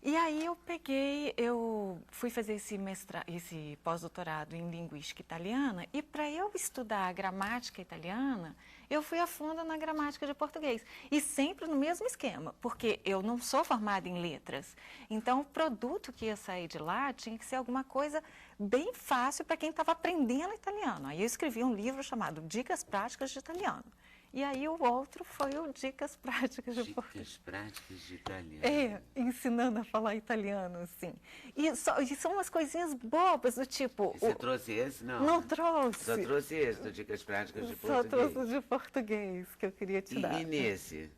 E aí eu fui fazer esse pós-doutorado em linguística italiana e para eu estudar a gramática italiana, eu fui a fundo na gramática de português. E sempre no mesmo esquema, porque eu não sou formada em letras. Então, o produto que ia sair de lá tinha que ser alguma coisa bem fácil para quem estava aprendendo italiano. Aí eu escrevi um livro chamado Dicas Práticas de Italiano. E aí o outro foi o Dicas Práticas de Português. Dicas Práticas de Italiano. Ensinando a falar italiano, assim. E são umas coisinhas bobas, do tipo... E você trouxe esse? Não. Não trouxe. Só trouxe esse, do Dicas Práticas de Português. Português. Só trouxe de português, que eu queria te dar. E nesse?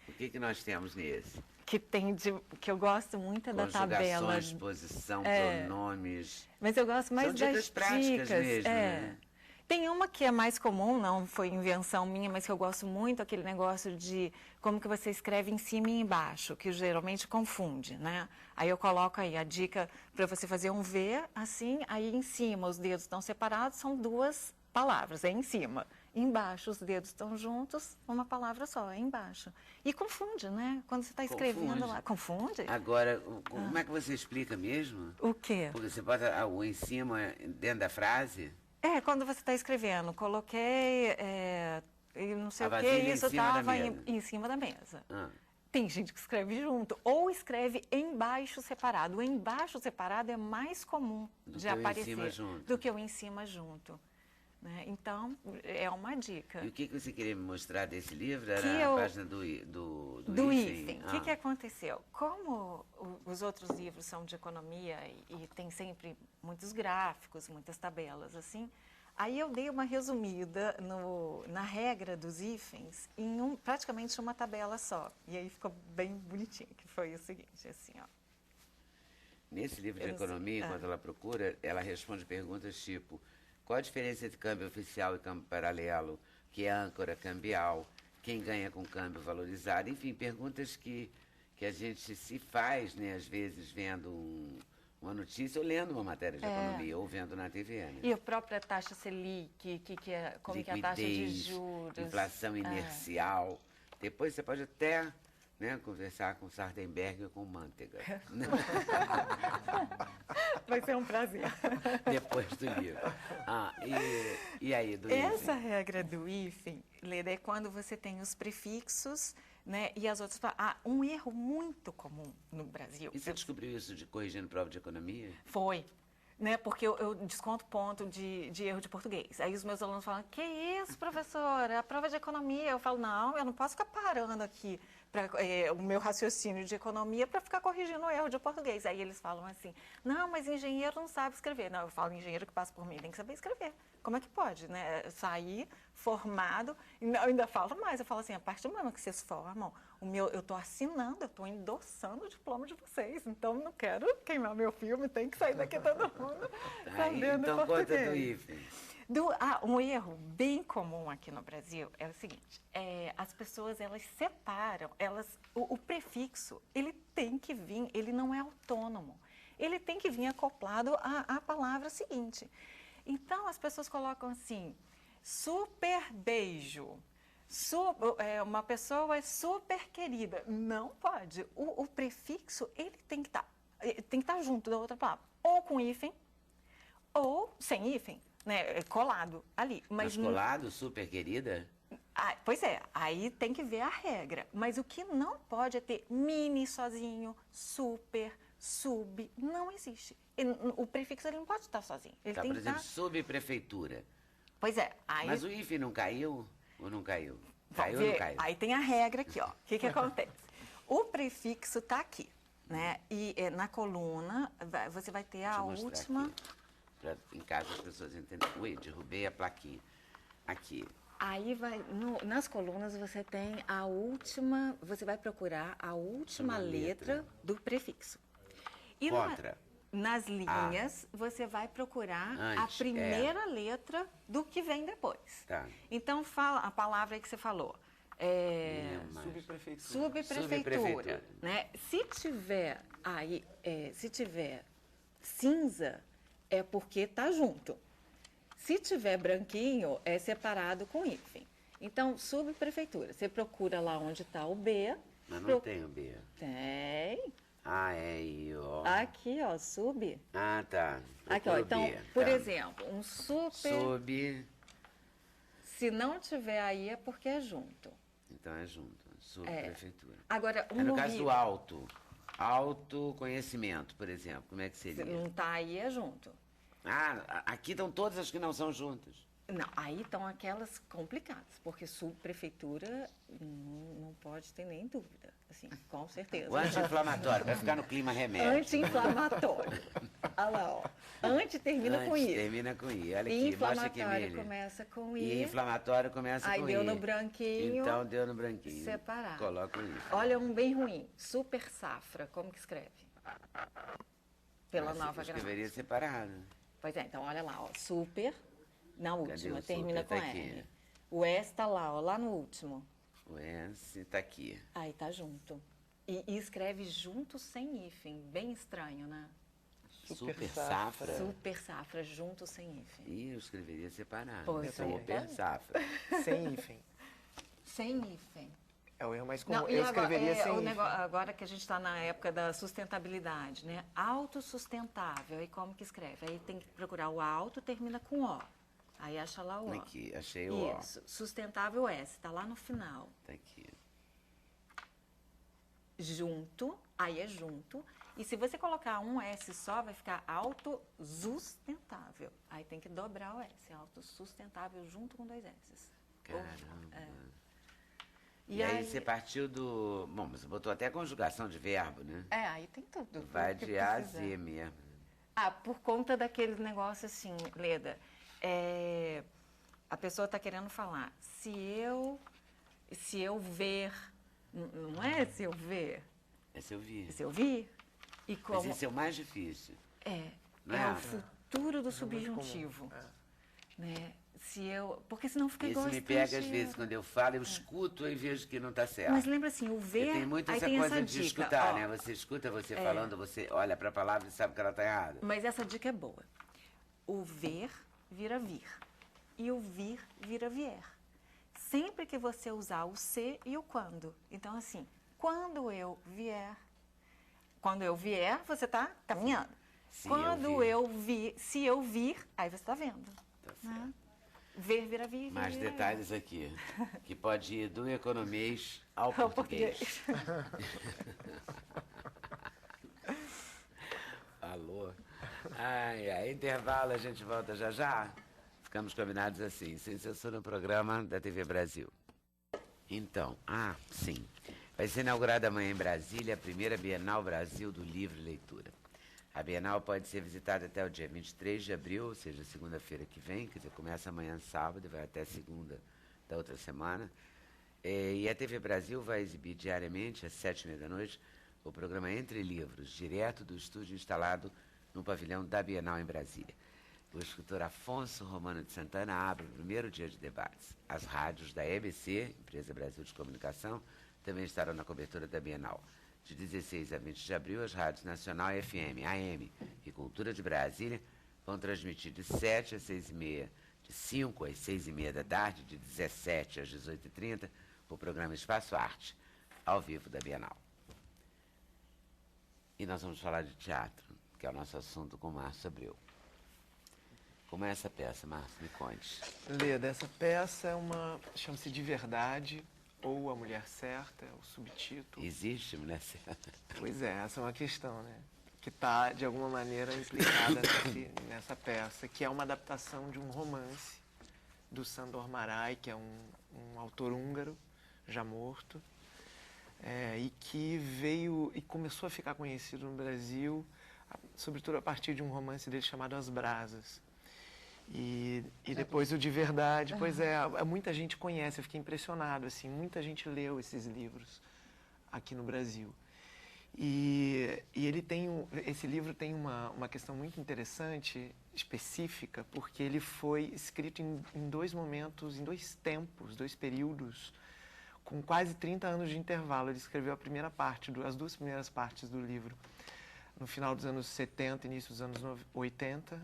O que nós temos nesse? Que eu gosto muito é da tabela. Conjugações, posição, pronomes. Mas eu gosto mais São das dicas práticas mesmo, né? Tem uma que é mais comum, não foi invenção minha, mas que eu gosto muito, aquele negócio de como que você escreve em cima e embaixo, que geralmente confunde, né? Aí eu coloco aí a dica para você fazer um V, assim, aí em cima os dedos estão separados, são duas palavras, é em cima. Embaixo os dedos estão juntos, uma palavra só, é embaixo. E confunde, né? Quando você está escrevendo lá. Confunde? Agora, como é que você explica mesmo? O quê? Porque você bota o em cima dentro da frase? Quando você está escrevendo, coloquei, não sei o que, isso estava em cima da mesa. Tem gente que escreve junto, ou escreve embaixo separado. O embaixo separado é mais comum de aparecer do que o em cima junto. Né? Então, é uma dica. E o que você queria me mostrar desse livro? Era a página do hífen. O que aconteceu? Como os outros livros são de economia e tem sempre muitos gráficos, muitas tabelas, assim, aí eu dei uma resumida na regra dos hífens em praticamente uma tabela só. E aí ficou bem bonitinho, que foi o seguinte, assim, ó. Nesse livro de economia, enquanto ela procura, ela responde perguntas tipo: qual a diferença entre câmbio oficial e câmbio paralelo? Que é âncora cambial? Quem ganha com câmbio valorizado? Enfim, perguntas que a gente se faz, né, às vezes, vendo uma notícia ou lendo uma matéria de economia, ou vendo na TV. Né? E a própria taxa Selic, como que é a taxa de juros. Inflação inercial. Depois você pode até, né, conversar com Sardenberg ou com Manteiga. Vai ser um prazer. Depois do livro. E aí, do Essa regra do hífen, Leda, é quando você tem os prefixos, né, e as outras... um erro muito comum no Brasil. E você descobriu isso corrigindo prova de economia? Foi. né? Porque eu desconto ponto de erro de português. Aí os meus alunos falam, que isso, professora? A prova de economia. Eu falo, não, eu não posso ficar parando aqui o meu raciocínio de economia para ficar corrigindo o erro de português. Aí eles falam assim, não, mas engenheiro não sabe escrever. Não, eu falo, engenheiro que passa por mim tem que saber escrever. Como é que pode, né? Sair formado, eu ainda falo mais, eu falo assim, a partir do momento que vocês formam, eu estou assinando, eu estou endossando o diploma de vocês, então não quero queimar meu filme, tem que sair daqui todo mundo sabendo então português. conta do hífen. Um erro bem comum aqui no Brasil é o seguinte, as pessoas, elas separam, o prefixo, ele tem que vir, ele não é autônomo, ele tem que vir acoplado à palavra seguinte. Então, as pessoas colocam assim, super beijo, uma pessoa é super querida. Não pode. O prefixo, ele tem que estar junto da outra palavra. Ou com hífen, ou sem hífen, né? Colado ali. Mas colado, super querida? Pois é, aí tem que ver a regra. Mas o que não pode é ter mini sozinho, super, sub, não existe. O prefixo ele não pode estar sozinho. Ele tem por que exemplo, subprefeitura. Pois é. Aí... Mas o hífen não caiu ou não caiu? Caiu ou não caiu? Aí tem a regra aqui, ó. O que acontece? O prefixo está aqui, né? E na coluna você vai ter a última... Em casa as pessoas entendem. Ui, derrubei a plaquinha. Aqui. Aí nas colunas você tem a última, você vai procurar a última letra do prefixo. E nas linhas, você vai procurar a primeira letra do que vem depois. Tá. Então, fala a palavra aí que você falou. Subprefeitura. Né? Se tiver aí, se tiver cinza, é porque tá junto. Se tiver branquinho, é separado com hífen. Então, subprefeitura. Você procura lá onde está o B. Mas não tem o B. Tem. Ó. Aqui, ó, sub. Tá. Aqui, ó. Então, por exemplo, um super... Sub. Se não tiver aí, é porque é junto. Então é junto. Subprefeitura. Agora, no caso do autoconhecimento, por exemplo, como é que seria? Se não tá aí, é junto. Aqui estão todas as que não são juntas. Não, aí estão aquelas complicadas, porque subprefeitura não pode ter nem dúvida, assim, com certeza. O anti-inflamatório, vai ficar no clima remédio. Anti-inflamatório. Olha lá, ó. Anti termina com I. Termina com I, olha aqui, mostra aqui, Inflamatório começa com I. E inflamatório começa com I. Aí deu no branquinho. Então deu no branquinho. Separado. Coloca o I. Olha um bem ruim, super safra, como que escreve? Pela nova gramática. Escreveria separado. Pois é, então olha lá, ó, super, na última, termina com tá R. O S está lá, ó, lá no último. O S está aqui. Aí tá junto. E escreve junto sem hífen, bem estranho, né? Super safra. Super safra, junto sem hífen. Eu escreveria separado. Pois super safra. Sem hífen. Sem hífen. É o erro mais comum. Eu escreveria sem hífen. Agora que a gente está na época da sustentabilidade, né? Autossustentável. Aí como que escreve? Aí tem que procurar o auto, termina com O. Aí acha lá o O. Aqui, achei o O. Isso. Sustentável S, está lá no final. Tá aqui. Junto, aí é junto. E se você colocar um S só, vai ficar autossustentável. Aí tem que dobrar o S. Autossustentável junto com 2 S. Caramba. E aí você partiu do... Bom, você botou até conjugação de verbo, né? Aí tem tudo. Vai de A a Z mesmo. Por conta daquele negócio assim, Leda, a pessoa está querendo falar, se eu ver, não é se eu ver? É se eu vir. Se eu vir. E como... Mas esse é o mais difícil. É o futuro do subjuntivo. Né? Porque senão fica igual isso me pega às vezes, quando eu falo, eu escuto e vejo que não está certo. Mas lembra assim, o ver, tem muito essa coisa de escutar, né? Você escuta você falando, você olha para a palavra e sabe que ela está errada. Mas essa dica é boa. O ver vira vir. E o vir vira vier. Sempre que você usar o se e o quando. Então, assim, quando eu vier, você está caminhando. Se eu vir, aí você está vendo. Tá certo. Né? Ver vira vir. Mais detalhes aqui, que pode ir do economês ao português. português. Alô? Intervalo, a gente volta já já. Ficamos combinados assim, sem censura no programa da TV Brasil. Então, sim, vai ser inaugurada amanhã em Brasília a primeira Bienal Brasil do Livro e Leitura. A Bienal pode ser visitada até o dia 23 de abril, ou seja, segunda-feira que vem, quer dizer, começa amanhã sábado e vai até segunda da outra semana. E a TV Brasil vai exibir diariamente, às 7h30 o programa Entre Livros, direto do estúdio instalado no pavilhão da Bienal em Brasília. O escritor Afonso Romano de Santana abre o primeiro dia de debates. As rádios da EBC, Empresa Brasil de Comunicação, também estarão na cobertura da Bienal. De 16 a 20 de abril, as rádios Nacional FM, AM e Cultura de Brasília vão transmitir de 7 às 6h30, de 5 às 6h30 da tarde, de 17 às 18h30, o programa Espaço Arte, ao vivo da Bienal. E nós vamos falar de teatro, que é o nosso assunto com o Márcio Abreu. Como é essa peça, Márcio? Me conte. Leda, essa peça chama-se De Verdade, ou A Mulher Certa, é o subtítulo. Existe Mulher Certa? Pois é, essa é uma questão, né? Que está, de alguma maneira, implicada nessa peça, que é uma adaptação de um romance do Sándor Márai, que é um autor húngaro, já morto, e que veio e começou a ficar conhecido no Brasil, sobretudo a partir de um romance dele chamado As Brasas. E depois o De Verdade, pois é, muita gente conhece, eu fiquei impressionado, assim, muita gente leu esses livros aqui no Brasil. E esse livro tem uma questão muito interessante, específica, porque ele foi escrito em dois momentos, em dois tempos, dois períodos, com quase 30 anos de intervalo. Ele escreveu as duas primeiras partes do livro no final dos anos 70, início dos anos 80,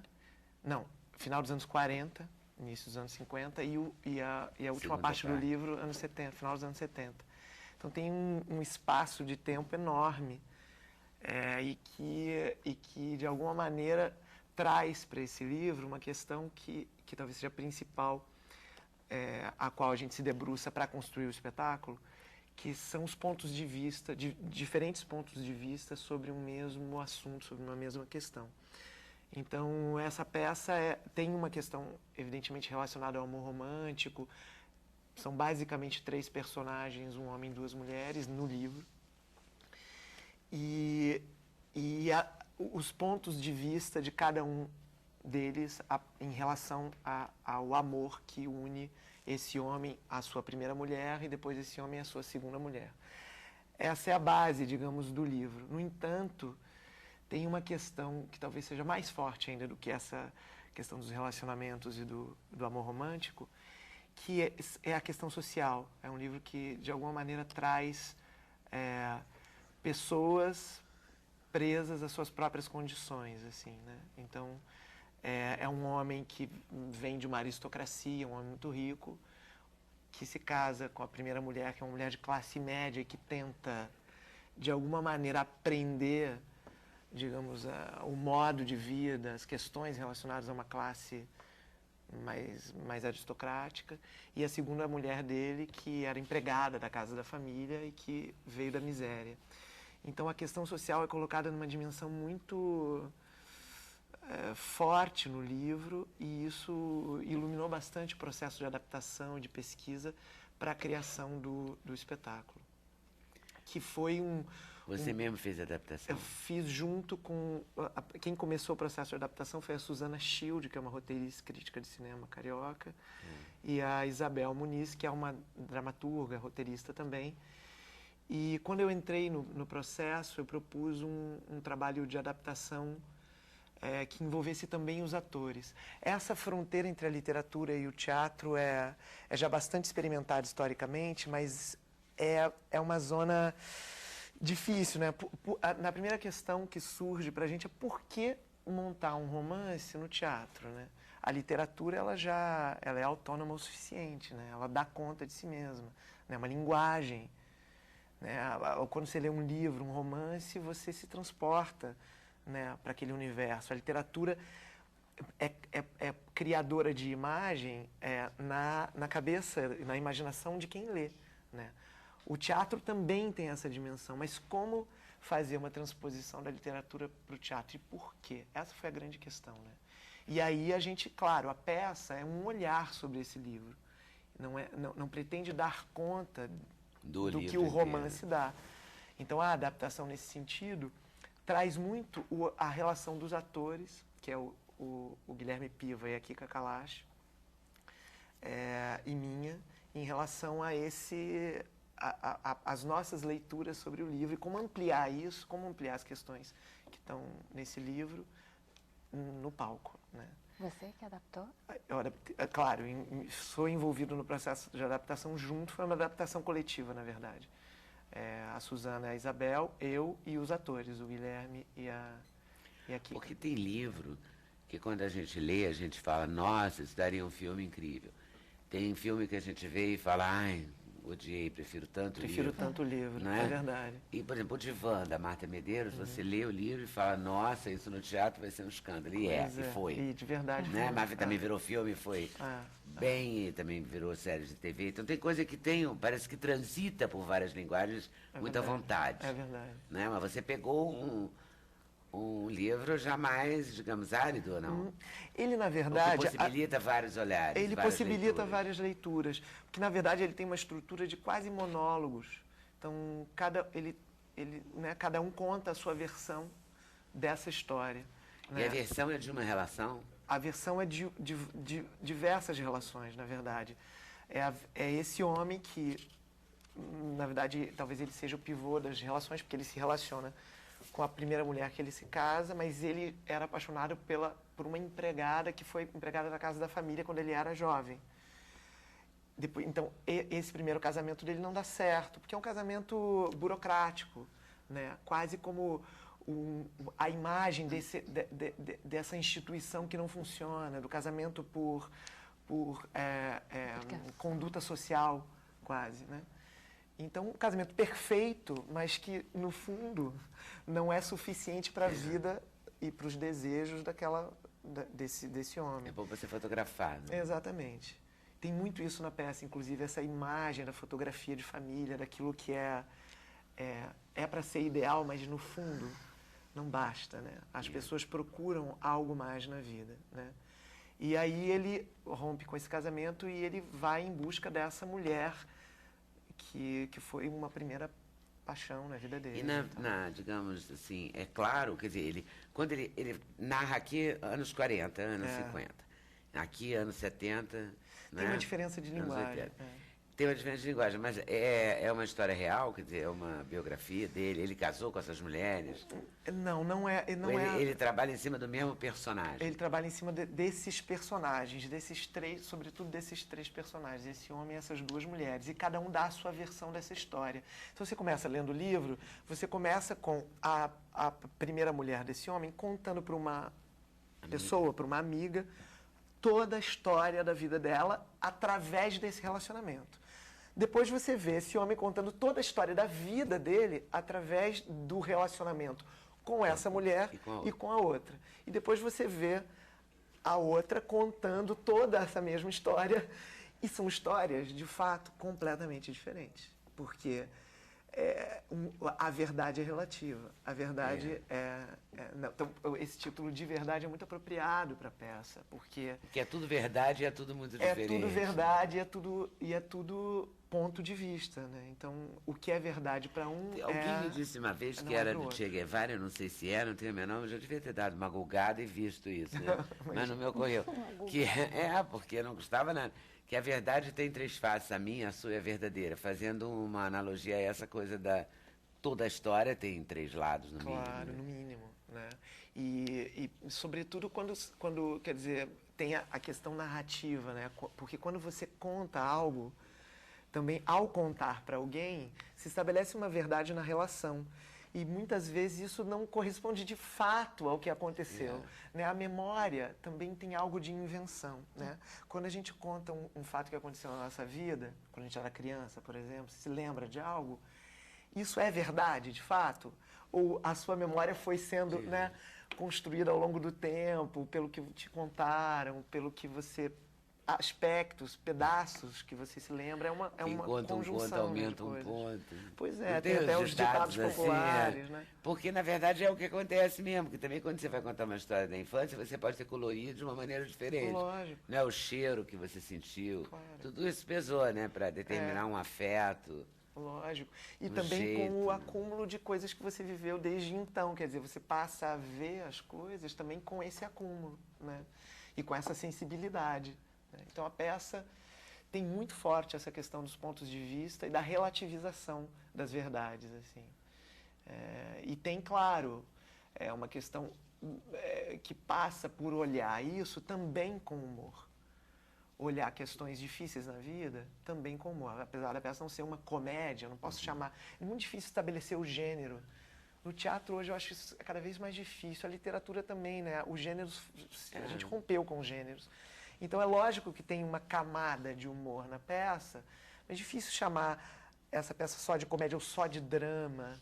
final dos anos 40, início dos anos 50, e a última parte do livro, anos 70, final dos anos 70. Então tem um espaço de tempo enorme e que, de alguma maneira, traz para esse livro uma questão que talvez seja a principal, a qual a gente se debruça para construir o espetáculo, que são os pontos de vista, diferentes pontos de vista sobre um mesmo assunto, sobre uma mesma questão. Então, essa peça tem uma questão, evidentemente, relacionada ao amor romântico. São basicamente 3 personagens, um homem e 2 mulheres, no livro. E os pontos de vista de cada um deles em relação ao amor que une esse homem à sua primeira mulher e depois esse homem à sua segunda mulher. Essa é a base, digamos, do livro. No entanto, tem uma questão que talvez seja mais forte ainda do que essa questão dos relacionamentos e do amor romântico, que é a questão social. É um livro que, de alguma maneira, traz pessoas presas às suas próprias condições, assim, né? Então, é um homem que vem de uma aristocracia, um homem muito rico, que se casa com a primeira mulher, que é uma mulher de classe média, e que tenta, de alguma maneira, aprender, digamos, o modo de vida, as questões relacionadas a uma classe mais aristocrática, e a segunda mulher dele, que era empregada da casa da família e que veio da miséria. Então, a questão social é colocada numa dimensão muito forte no livro, e isso iluminou bastante o processo de adaptação e de pesquisa para a criação do espetáculo, que foi Você mesmo fez a adaptação? Eu fiz junto com... Quem começou o processo de adaptação foi a Susana Schild, que é uma roteirista crítica de cinema carioca, e a Isabel Muniz, que é uma dramaturga, roteirista também. E quando eu entrei no processo, eu propus um trabalho de adaptação que envolvesse também os atores. Essa fronteira entre a literatura e o teatro é já bastante experimentada historicamente, mas é uma zona difícil, né? Na primeira questão que surge para a gente é por que montar um romance no teatro, né? A literatura ela é autônoma o suficiente, né? Ela dá conta de si mesma, né? Uma linguagem, né? Quando você lê um livro, um romance, você se transporta, né, para aquele universo. A literatura é criadora de imagem na cabeça, na imaginação de quem lê, né? O teatro também tem essa dimensão, mas como fazer uma transposição da literatura para o teatro. E por quê? Essa foi a grande questão, né? E aí a gente, claro, a peça é um olhar sobre esse livro. Não pretende dar conta do que o romance dá. Então a adaptação nesse sentido traz muito a relação dos atores, que é o Guilherme Piva e a Kika Kalash, e minha, em relação a as nossas leituras sobre o livro e como ampliar isso, como ampliar as questões que estão nesse livro no palco, né? Você que adaptou? Claro, sou envolvido no processo de adaptação junto, foi uma adaptação coletiva, na verdade. A Suzana, a Isabel, eu e os atores, o Guilherme e a Kika. Porque tem livro que quando a gente lê, a gente fala, nossa, isso daria um filme incrível. Tem filme que a gente vê e fala, ai, odiei, prefiro tanto livro, não é? É verdade. E, por exemplo, o Divã, da Marta Medeiros, você lê o livro e fala, nossa, isso no teatro vai ser um escândalo. E e foi. E de verdade né? foi. Mas também virou filme, foi bem, e também virou série de TV. Então tem coisa que parece que transita por várias linguagens, muita vontade. É verdade. Né? Mas você pegou um livro jamais, digamos, árido ou não? Ele, na verdade... Ele possibilita vários olhares, ele possibilita várias leituras. Porque, na verdade, ele tem uma estrutura de quase monólogos. Então, cada um conta a sua versão dessa história. E a versão é de uma relação? A versão é de diversas relações, na verdade. É esse homem que, na verdade, talvez ele seja o pivô das relações, porque ele se relaciona com a primeira mulher que ele se casa, mas ele era apaixonado por uma empregada que foi empregada da casa da família quando ele era jovem. Então, esse primeiro casamento dele não dá certo, porque é um casamento burocrático, né? Quase como a imagem dessa instituição que não funciona, do casamento por conduta social, quase, né? Então, um casamento perfeito, mas que, no fundo, não é suficiente para a vida e para os desejos desse homem. É bom você fotografar, né? Exatamente. Tem muito isso na peça, inclusive, essa imagem da fotografia de família, daquilo que é para ser ideal, mas, no fundo, não basta, né? As pessoas procuram algo mais na vida, né? E aí ele rompe com esse casamento e ele vai em busca dessa mulher que foi uma primeira paixão na vida dele. E digamos assim, é claro, quer dizer, quando ele narra aqui anos 40, anos 50, aqui anos 70... Tem uma diferença de linguagem. Tem uma diferença de linguagem, mas é uma história real, quer dizer, é uma biografia dele, ele casou com essas mulheres? Não é. Ele trabalha em cima do mesmo personagem? Ele trabalha em cima desses personagens, sobretudo desses três personagens, esse homem e essas duas mulheres, e cada um dá a sua versão dessa história. Então você começa lendo o livro, você começa com a primeira mulher desse homem contando para uma pessoa, para uma amiga, toda a história da vida dela através desse relacionamento. Depois você vê esse homem contando toda a história da vida dele através do relacionamento com essa mulher e com a outra. E depois você vê a outra contando toda essa mesma história. E são histórias, de fato, completamente diferentes. Porque a verdade é relativa. A verdade então, esse título de verdade é muito apropriado para a peça, porque é tudo verdade e é tudo muito diferente. É tudo verdade e é tudo ponto de vista, né? Então, o que é verdade para um Alguém me disse uma vez que era do Che Guevara, eu não sei se não tenho a menor nome, eu já devia ter dado uma gulgada e visto isso, né? Mas não me ocorreu. Porque eu não gostava nada. Que a verdade tem três faces, a minha, a sua e a verdadeira, fazendo uma analogia a essa coisa toda a história tem três lados, no mínimo. Claro, no mínimo, né? E sobretudo, quando, quer dizer, tem a questão narrativa, né? Porque quando você conta algo, também, ao contar para alguém, se estabelece uma verdade na relação. E muitas vezes isso não corresponde de fato ao que aconteceu. Né? A memória também tem algo de invenção. Né? Quando a gente conta um fato que aconteceu na nossa vida, quando a gente era criança, por exemplo, se lembra de algo, isso é verdade, de fato? Ou a sua memória foi sendo construída ao longo do tempo, pelo que te contaram, pelo que você aspectos, pedaços que você se lembra, é uma Enquanto um conjunção ponto de aumenta um coisas. ponto. Pois é, Não tem até os ditados assim, populares, né? Porque, na verdade, é o que acontece mesmo. Porque também, quando você vai contar uma história da infância, você pode ter colorido de uma maneira diferente. Lógico. Não é o cheiro que você sentiu. Claro. Tudo isso pesou, né? Para determinar um afeto. Lógico. E Um também jeito, com o né? acúmulo de coisas que você viveu desde então. Quer dizer, você passa a ver as coisas também com esse acúmulo, né? E com essa sensibilidade, né? Então a peça tem muito forte essa questão dos pontos de vista e da relativização das verdades, assim. E tem, claro, uma questão que passa por olhar isso também com humor. Olhar questões difíceis na vida também com humor. Apesar da peça não ser uma comédia, eu não posso chamar... É muito difícil estabelecer o gênero. No teatro hoje eu acho isso cada vez mais difícil. A literatura também, né? Os gêneros, a gente rompeu com os gêneros. Então é lógico que tem uma camada de humor na peça, mas é difícil chamar essa peça só de comédia ou só de drama.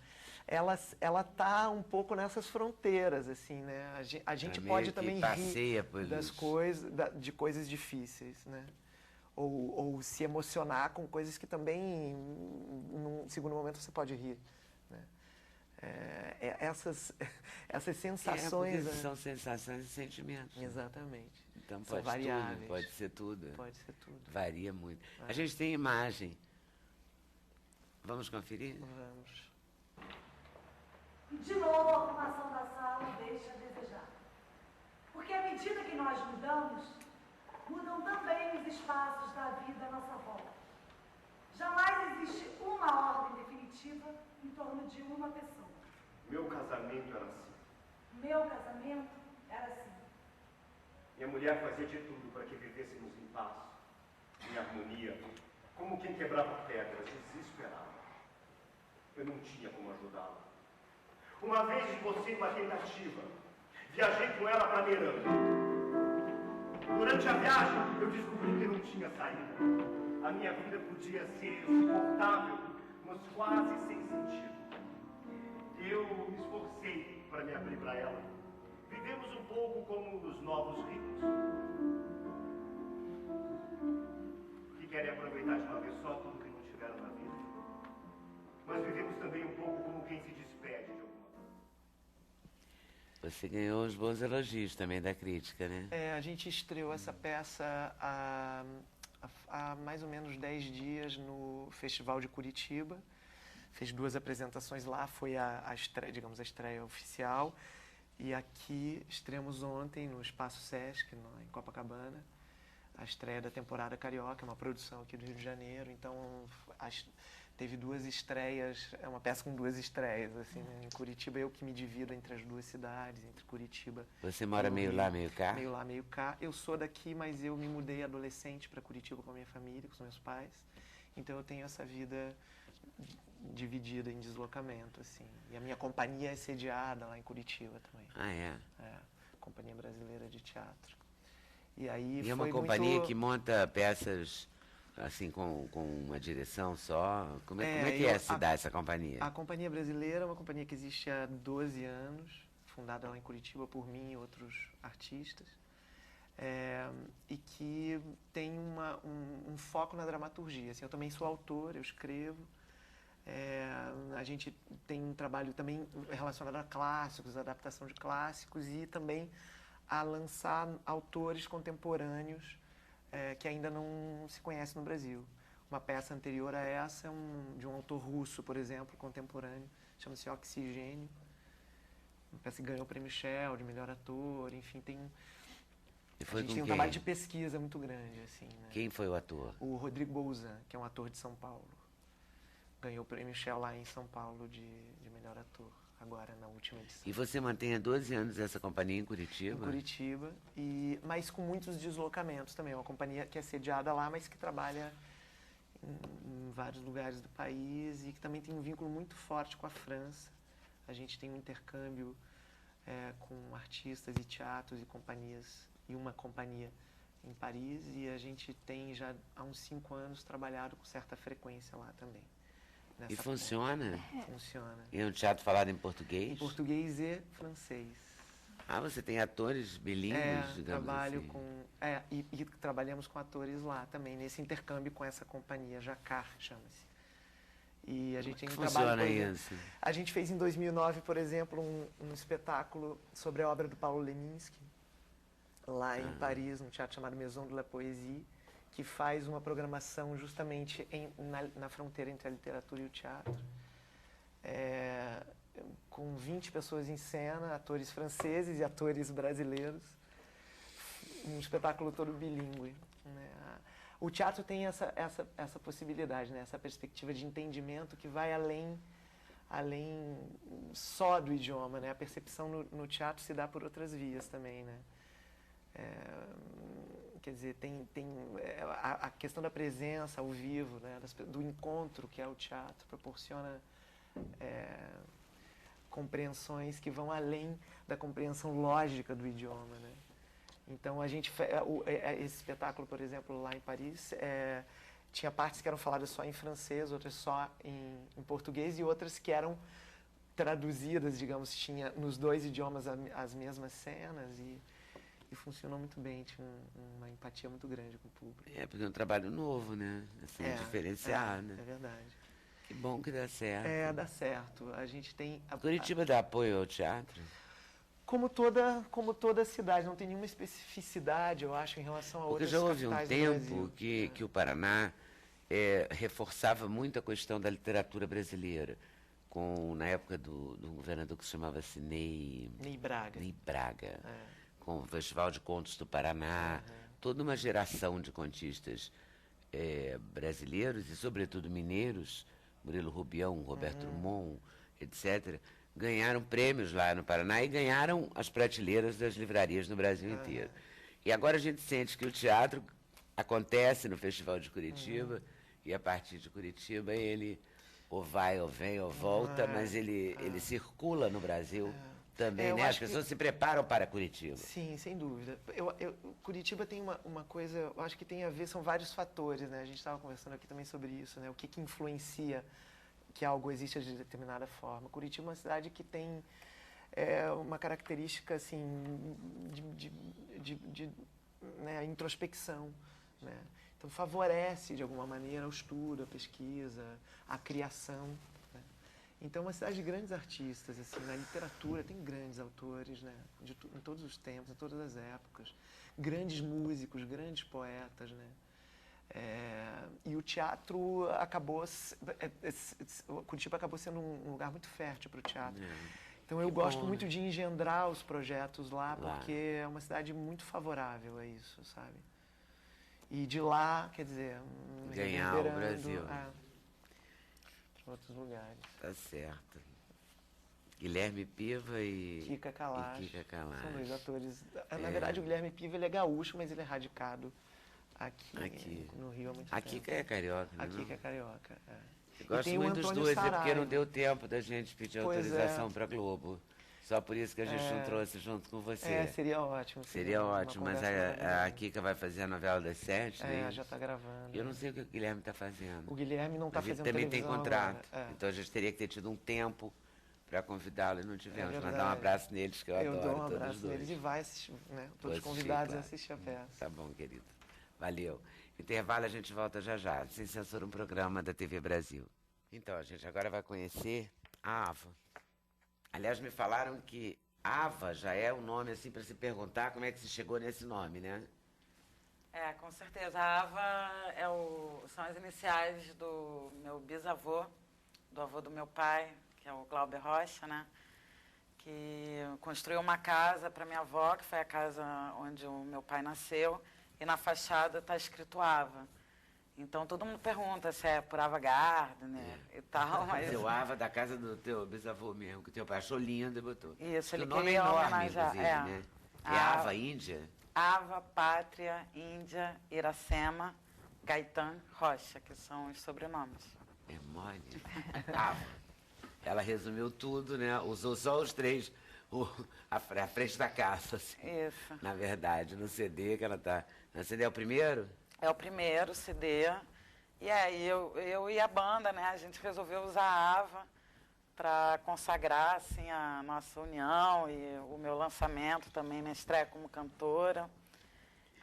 Ela tá um pouco nessas fronteiras, assim, né? A gente pode também rir das coisas, de coisas difíceis, né? Ou se emocionar com coisas que também, num segundo momento, você pode rir, né? Essas sensações... Porque são sensações e sentimentos. Exatamente. Então São pode variáveis. tudo, pode ser tudo. Pode ser tudo. Varia muito. A gente tem imagem. Vamos conferir? Vamos. E de novo a arrumação da sala deixa a desejar. Porque à medida que nós mudamos, mudam também os espaços da vida à nossa volta. Jamais existe uma ordem definitiva em torno de uma pessoa. Meu casamento era assim. Meu casamento era assim. Minha mulher fazia de tudo para que vivêssemos em paz, em harmonia, como quem quebrava pedras, desesperado. Eu não tinha como ajudá-la. Uma vez esbocei uma tentativa. Viajei com ela para Miranda. Durante a viagem, eu descobri que não tinha saída. A minha vida podia ser insuportável, mas quase sem sentido. Eu me esforcei para me abrir para ela. Vivemos um pouco como os novos ricos, que querem aproveitar de uma vez só tudo que não tiveram na vida. Mas vivemos também um pouco como quem se despede de alguma coisa. Você ganhou os bons elogios também da crítica, né? A gente estreou essa peça há mais ou menos 10 dias no Festival de Curitiba. Fez 2 apresentações lá, foi a estreia, digamos, a estreia oficial. E aqui estreamos ontem no Espaço Sesc, em Copacabana, a estreia da temporada Carioca, uma produção aqui do Rio de Janeiro. Então, teve 2 estreias, é uma peça com 2 estreias, assim, né? Em Curitiba, eu que me divido entre as 2 cidades, entre Curitiba... Você mora meio lá, meio cá? Meio lá, meio cá. Eu sou daqui, mas eu me mudei adolescente para Curitiba com a minha família, com os meus pais. Então, eu tenho essa vida dividida em deslocamento, assim. E a minha companhia é sediada lá em Curitiba também. Ah, é? Companhia Brasileira de Teatro. E aí E é uma companhia que monta peças, assim, com uma direção só? Como é que se dá essa companhia? A Companhia Brasileira é uma companhia que existe há 12 anos, fundada lá em Curitiba por mim e outros artistas, e que tem um foco na dramaturgia. Assim, eu também sou autor, eu escrevo. A gente tem um trabalho também relacionado a clássicos, a adaptação de clássicos e também a lançar autores contemporâneos que ainda não se conhecem no Brasil. Uma peça anterior a essa de um autor russo, por exemplo, contemporâneo, chama-se Oxigênio. Uma peça que ganhou o Prêmio Shell de melhor ator, enfim, a gente tem um trabalho de pesquisa muito grande, assim, né? Quem foi o ator? O Rodrigo Bolzan, que é um ator de São Paulo. Ganhou o Prêmio Shell lá em São Paulo de melhor ator, agora na última edição. E você mantém há 12 anos essa companhia em Curitiba? Em Curitiba, mas com muitos deslocamentos também. É uma companhia que é sediada lá, mas que trabalha em vários lugares do país e que também tem um vínculo muito forte com a França. A gente tem um intercâmbio com artistas e teatros e companhias, e uma companhia em Paris, e a gente tem já há uns 5 anos trabalhado com certa frequência lá também. E funciona? Funciona. E é um teatro falado em português? Em português e francês. Ah, você tem atores bilíngues, digamos trabalho assim. com... e trabalhamos com atores lá também, nesse intercâmbio com essa companhia, Jacar, chama-se. E a gente tem um trabalho... Funciona por exemplo, isso? a gente fez em 2009, por exemplo, um espetáculo sobre a obra do Paulo Leminski, lá em Paris, num teatro chamado Maison de la Poésie, que faz uma programação justamente na fronteira entre a literatura e o teatro. Com 20 pessoas em cena, atores franceses e atores brasileiros. Um espetáculo todo bilíngue, né? O teatro tem essa possibilidade, né? Essa perspectiva de entendimento que vai além só do idioma, né? A percepção no teatro se dá por outras vias também, né? Quer dizer, tem a questão da presença ao vivo, né? Do encontro que é o teatro, proporciona compreensões que vão além da compreensão lógica do idioma, né? Então, esse espetáculo, por exemplo, lá em Paris, tinha partes que eram faladas só em francês, outras só em português e outras que eram traduzidas, digamos, tinha nos dois idiomas as mesmas cenas e funcionou muito bem, tinha uma empatia muito grande com o público. Porque é um trabalho novo, né? Assim, diferenciar, né? É verdade. Que bom que dá certo. Dá certo. A gente tem... Curitiba dá apoio ao teatro? Como toda cidade, não tem nenhuma especificidade, eu acho, em relação a outras capitais do Brasil. Porque já houve um tempo que o Paraná reforçava muito a questão da literatura brasileira, na época do governador que se chamava-se Ney Braga, com o Festival de Contos do Paraná, toda uma geração de contistas brasileiros e, sobretudo, mineiros, Murilo Rubião, Roberto Drummond, etc., ganharam prêmios lá no Paraná e ganharam as prateleiras das livrarias no Brasil inteiro. E agora a gente sente que o teatro acontece no Festival de Curitiba e a partir de Curitiba ele ou vai, ou vem, ou volta, mas ele circula no Brasil também, né? As pessoas se preparam para Curitiba. Sim, sem dúvida. Curitiba tem uma coisa, eu acho que tem a ver, são vários fatores, né? A gente estava conversando aqui também sobre isso, né? O que influencia que algo existe de determinada forma. Curitiba é uma cidade que tem uma característica assim de introspecção, né? Então favorece de alguma maneira o estudo, a pesquisa, a criação, né? Então é uma cidade de grandes artistas, assim, na literatura tem grandes autores, né? Em todos os tempos, em todas as épocas, grandes músicos, grandes poetas, né? E o teatro Curitiba acabou sendo um lugar muito fértil para o teatro. Então eu gosto muito de engendrar os projetos lá, porque é uma cidade muito favorável a isso, sabe? E de lá, quer dizer, ganhar o Brasil para outros lugares. Tá certo. Guilherme Piva e Kika Kalash. São dois atores. Na verdade, o Guilherme Piva ele é gaúcho, mas ele é radicado aqui no Rio há muito tempo. A Kika é carioca, né? A Kika é carioca, Eu gosto muito dos dois, porque não deu tempo da gente pedir autorização para Globo. Só por isso que a gente não trouxe junto com você. Seria ótimo. Seria ótimo, mas a Kika vai fazer a novela das 7, né? Já está gravando. Eu não sei o que o Guilherme está fazendo. O Guilherme não está fazendo televisão. Ele também tem contrato. Então a gente teria que ter tido um tempo para convidá-lo e não tivemos. Mandar um abraço neles, que eu adoro. Eu dou um todos abraço dois. neles e vai assistir, né? Todos convidados a assistir a peça. Tá bom, querido. Valeu. Intervalo, a gente volta já já. Sem Censura, um programa da TV Brasil. Então, a gente agora vai conhecer a Ava. Aliás, me falaram que Ava já é um nome assim para se perguntar como é que se chegou nesse nome, né? Com certeza. A Ava são as iniciais do meu bisavô, do avô do meu pai, que é o Glauber Rocha, né? Que construiu uma casa para minha avó, que foi a casa onde o meu pai nasceu, e na fachada está escrito Ava. Então todo mundo pergunta se é por Ava Gardner e tal, mas... O Ava da casa do teu bisavô mesmo, que teu pai achou lindo e botou. Isso, ele nome queria enorme, homenagear. Né? Ava Índia? Ava, Pátria, Índia, Iracema, Gaetan, Rocha, que são os sobrenomes. É mole. Ava. Ela resumiu tudo, né? Usou só os três, a frente da casa. Assim. Isso. Na verdade, no CD que ela tá... No CD é o primeiro? É o primeiro CD. E aí eu e a banda, né? A gente resolveu usar a Ava para consagrar assim, a nossa união e o meu lançamento também, minha estreia como cantora.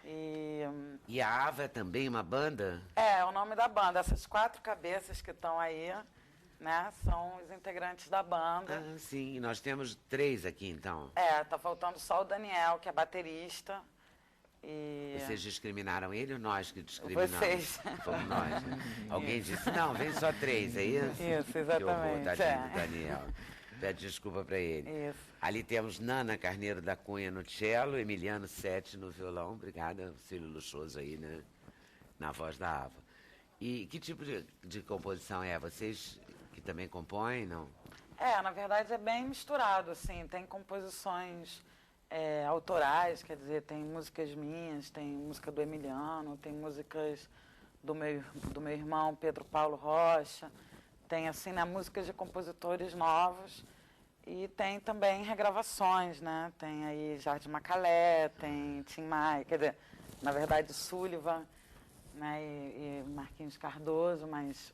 E a Ava é também uma banda? É o nome da banda. Essas 4 cabeças que estão aí, né, são os integrantes da banda. Ah, sim. Nós temos 3 aqui, então. Tá faltando só o Daniel, que é baterista. E... Vocês discriminaram ele ou nós que discriminamos? Vocês. Fomos nós, né? Alguém disse, não, vem só 3, é isso? Isso, exatamente. Que horror, tadinho do Daniel. Pede desculpa para ele. Isso. Ali temos Nana Carneiro da Cunha no cello, Emiliano Sete no violão. Obrigada, auxílio luxuoso aí, né? Na voz da Ava. E que tipo de composição é? Vocês que também compõem, não? Na verdade é bem misturado, assim. Tem composições autorais, quer dizer, tem músicas minhas, tem música do Emiliano, tem músicas do meu irmão Pedro Paulo Rocha, tem, assim, né, músicas de compositores novos e tem também regravações, né? Tem aí Jardim Macalé, tem Tim Maia, quer dizer, na verdade Sullivan, né, e Marquinhos Cardoso, mas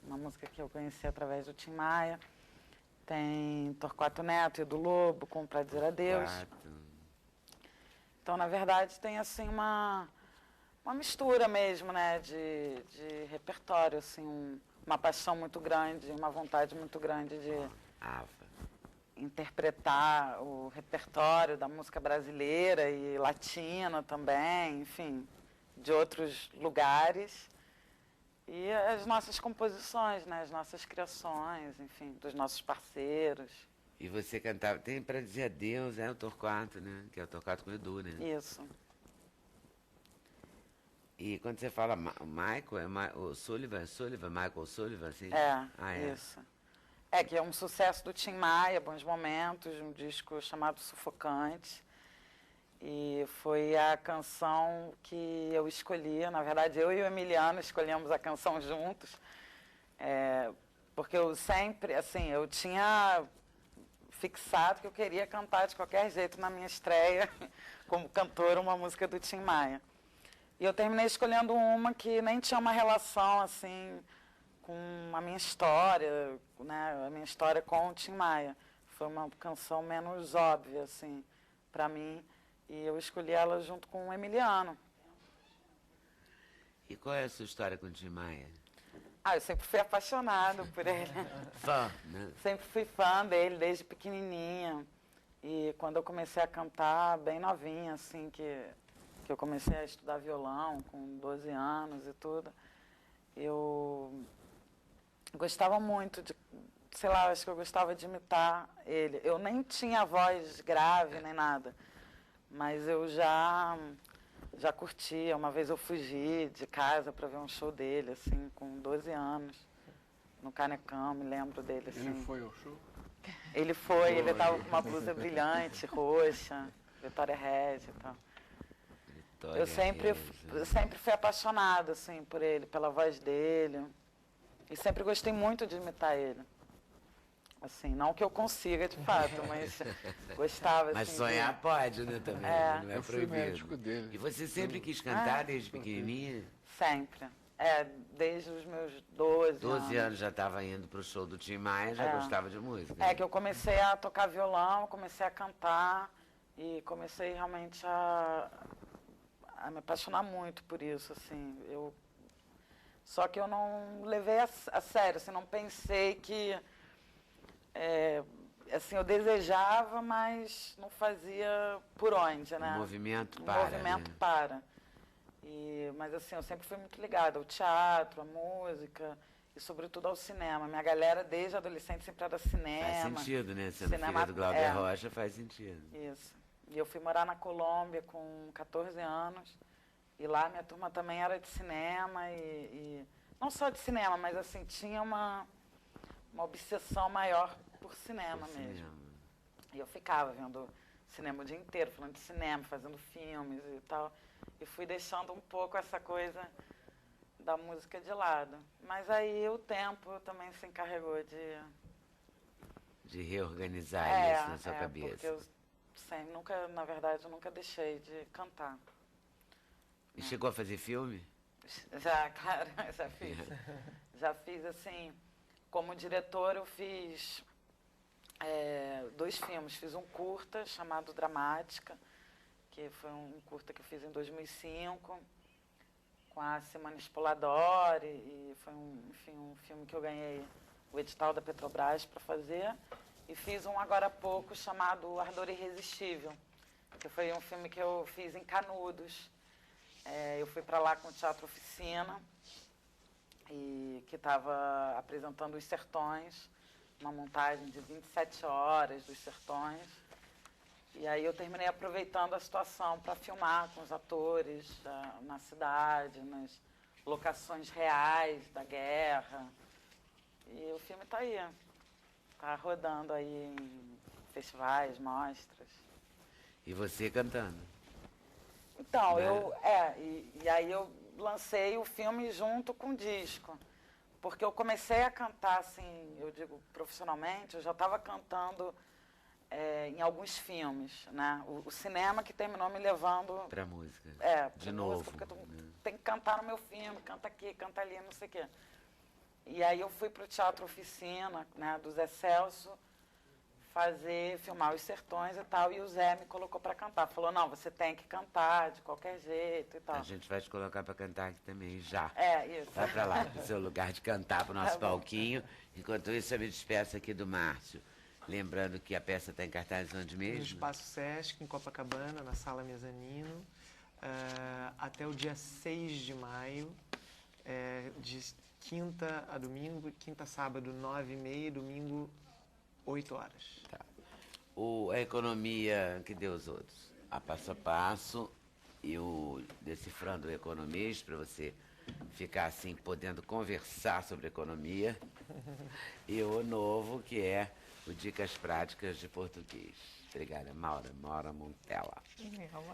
uma música que eu conheci através do Tim Maia. Tem Torquato Neto e do Lobo, com Pra Dizer Adeus. Então, na verdade, tem assim uma mistura mesmo, né, de repertório, assim, uma paixão muito grande, uma vontade muito grande de interpretar o repertório da música brasileira e latina também, enfim, de outros lugares. E as nossas composições, né, as nossas criações, enfim, dos nossos parceiros. E você cantava, tem Pra Dizer Adeus, o Torquato, né? Que é o Torquato com o Edu, né? Isso. E quando você fala Michael, o Sullivan, Michael Sullivan, assim? Isso. Que é um sucesso do Tim Maia, Bons Momentos, um disco chamado Sufocante. E foi a canção que eu escolhi, na verdade eu e o Emiliano escolhemos a canção juntos, porque eu sempre, assim, eu tinha fixado que eu queria cantar de qualquer jeito na minha estreia como cantora uma música do Tim Maia. E eu terminei escolhendo uma que nem tinha uma relação, assim, com a minha história, né, a minha história com o Tim Maia. Foi uma canção menos óbvia, assim, para mim. E eu escolhi ela junto com o Emiliano. E qual é a sua história com o Tim Maia? Eu sempre fui apaixonada por ele. Fã, né? Sempre fui fã dele desde pequenininha. E quando eu comecei a cantar, bem novinha, assim, que eu comecei a estudar violão com 12 anos e tudo, eu gostava muito de, sei lá, acho que eu gostava de imitar ele. Eu nem tinha voz grave nem nada. Mas eu já curtia. Uma vez eu fugi de casa para ver um show dele, assim, com 12 anos, no Canecão, me lembro dele, assim. Ele foi ao show? Ele foi, ele estava com uma blusa brilhante, roxa, Vitória Regia e tal. Eu sempre fui apaixonada, assim, por ele, pela voz dele. E sempre gostei muito de imitar ele. Assim, não que eu consiga, de fato, mas gostava, assim. Mas sonhar pode, né, também, não é eu fui proibido. médico dele. E você sempre quis cantar desde pequenininha? Sempre. Desde os meus 12 anos já estava indo para o show do Tim Maia, já gostava de música. Que eu comecei a tocar violão, comecei a cantar e comecei realmente a me apaixonar muito por isso, assim. Só que eu não levei a sério, assim, não pensei que... assim, eu desejava, mas não fazia por onde, né? O movimento O para, movimento né? para. Mas, assim, eu sempre fui muito ligada ao teatro, à música e, sobretudo, ao cinema. Minha galera, desde adolescente, sempre era cinema. Faz sentido, né? Sendo filha do Glauber Rocha, faz sentido. Isso. E eu fui morar na Colômbia com 14 anos. E lá minha turma também era de cinema. E não só de cinema, mas, assim, tinha uma obsessão maior por cinema mesmo. E eu ficava vendo cinema o dia inteiro, falando de cinema, fazendo filmes e tal. E fui deixando um pouco essa coisa da música de lado. Mas aí o tempo também se encarregou de reorganizar isso na sua cabeça. Porque eu sempre, na verdade, eu nunca deixei de cantar. E chegou a fazer filme? Já, claro, já fiz. Já fiz, assim, como diretor eu fiz 2 filmes. Fiz um curta chamado Dramática, que foi um curta que eu fiz em 2005, com a Simone Spoladori, e foi um filme que eu ganhei o edital da Petrobras para fazer. E fiz um agora há pouco chamado Ardor Irresistível, que foi um filme que eu fiz em Canudos. Eu fui para lá com o Teatro Oficina, e que estava apresentando Os Sertões, uma montagem de 27 horas dos Sertões. E aí eu terminei aproveitando a situação para filmar com os atores na cidade, nas locações reais da guerra. E o filme está aí, está rodando aí em festivais, mostras. E você cantando? Então, e aí eu lancei o filme junto com o disco. Porque eu comecei a cantar, assim, eu digo profissionalmente, eu já estava cantando em alguns filmes, né? O cinema que terminou me levando... Pra música. De novo. Música, porque tu tem que cantar no meu filme, canta aqui, canta ali, não sei o quê. E aí eu fui para o Teatro Oficina, né, do Zé Celso, filmar Os Sertões e tal, e o Zé me colocou para cantar. Falou, não, você tem que cantar de qualquer jeito e tal. A gente vai te colocar para cantar aqui também, já. Isso. Vai para lá, pro seu lugar de cantar, pro nosso palquinho. Enquanto isso, eu me despeço aqui do Márcio. Lembrando que a peça está em cartaz onde mesmo? No Espaço Sesc, em Copacabana, na Sala Mezanino, até o dia 6 de maio, de quinta a domingo, quinta, sábado, 9h30, domingo, 8 horas. Tá. A economia que deu os outros, a passo, e o Decifrando o Economês, para você ficar assim, podendo conversar sobre economia, e o novo, que é o Dicas Práticas de Português. Obrigada, Maura Montella.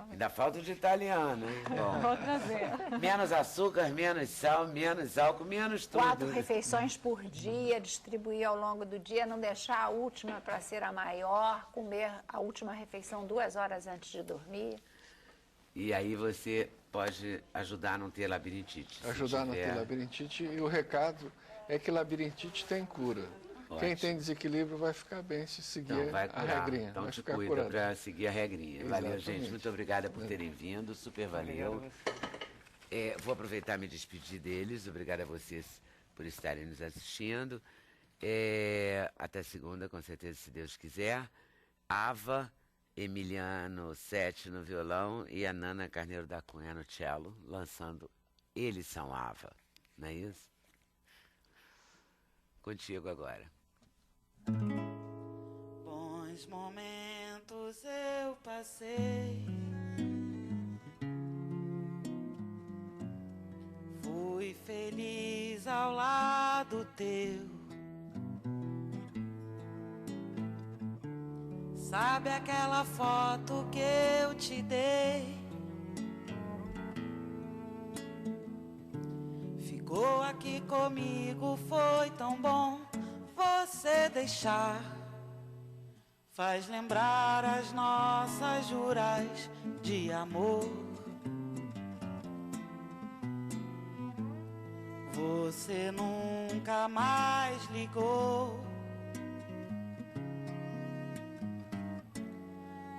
Ainda falta de italiano, hein? Bom, vou trazer. Menos açúcar, menos sal, menos álcool, menos tudo. 4 refeições por dia, distribuir ao longo do dia, não deixar a última para ser a maior, comer a última refeição 2 horas antes de dormir. E aí você pode ajudar a não ter labirintite. Ajudar a não ter labirintite, e o recado é que labirintite tem cura. Ótimo. Quem tem desequilíbrio vai ficar bem se seguir a regrinha. Então vai te ficar cuida curado. para seguir a regrinha. Exatamente. Valeu, gente. Muito obrigada por terem vindo. Super valeu. Vou aproveitar e me despedir deles. Obrigada a vocês por estarem nos assistindo. Até segunda, com certeza, se Deus quiser. Ava, Emiliano Sete no violão e a Nana Carneiro da Cunha no cello, lançando Eles São Ava. Não é isso? Contigo agora. Bons momentos eu passei, fui feliz ao lado teu. Sabe aquela foto que eu te dei? Ficou aqui comigo, foi tão bom você deixar. Faz lembrar as nossas juras de amor. Você nunca mais ligou.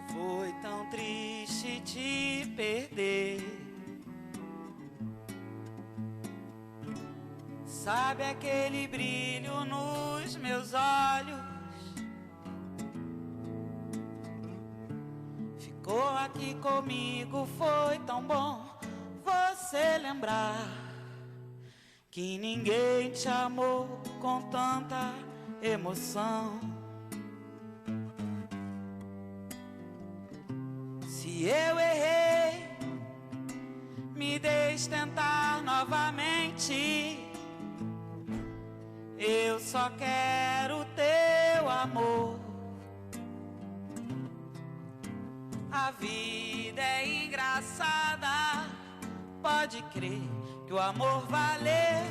Foi tão triste te perder. Sabe aquele brilho nos meus olhos? Ficou aqui comigo, foi tão bom você lembrar que ninguém te amou com tanta emoção. Se eu errei, me deixe tentar novamente. Eu só quero teu amor. A vida é engraçada, pode crer que o amor valeu.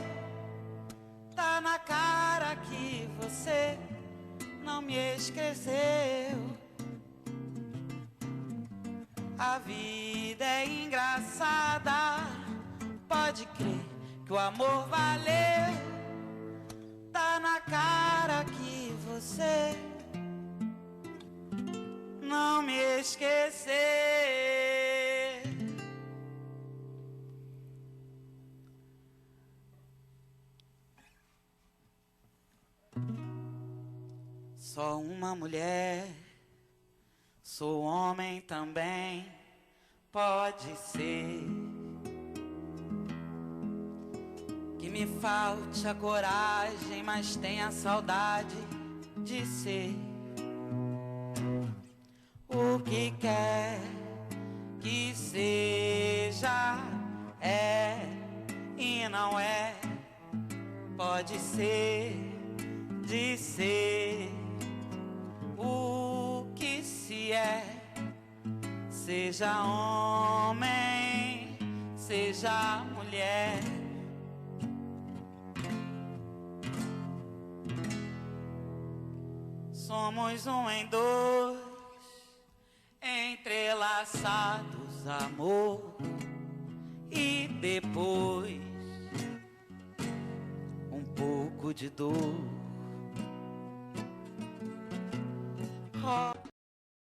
Tá na cara que você não me esqueceu. A vida é engraçada, pode crer que o amor valeu. Tá na cara que você não me esquecer. Só uma mulher, sou homem também, pode ser que me falte a coragem, mas tenha saudade de ser o que quer que seja, é e não é, pode ser de ser o que se é, seja homem, seja mulher. Somos um em dois, entrelaçados, amor, e depois um pouco de dor. Oh.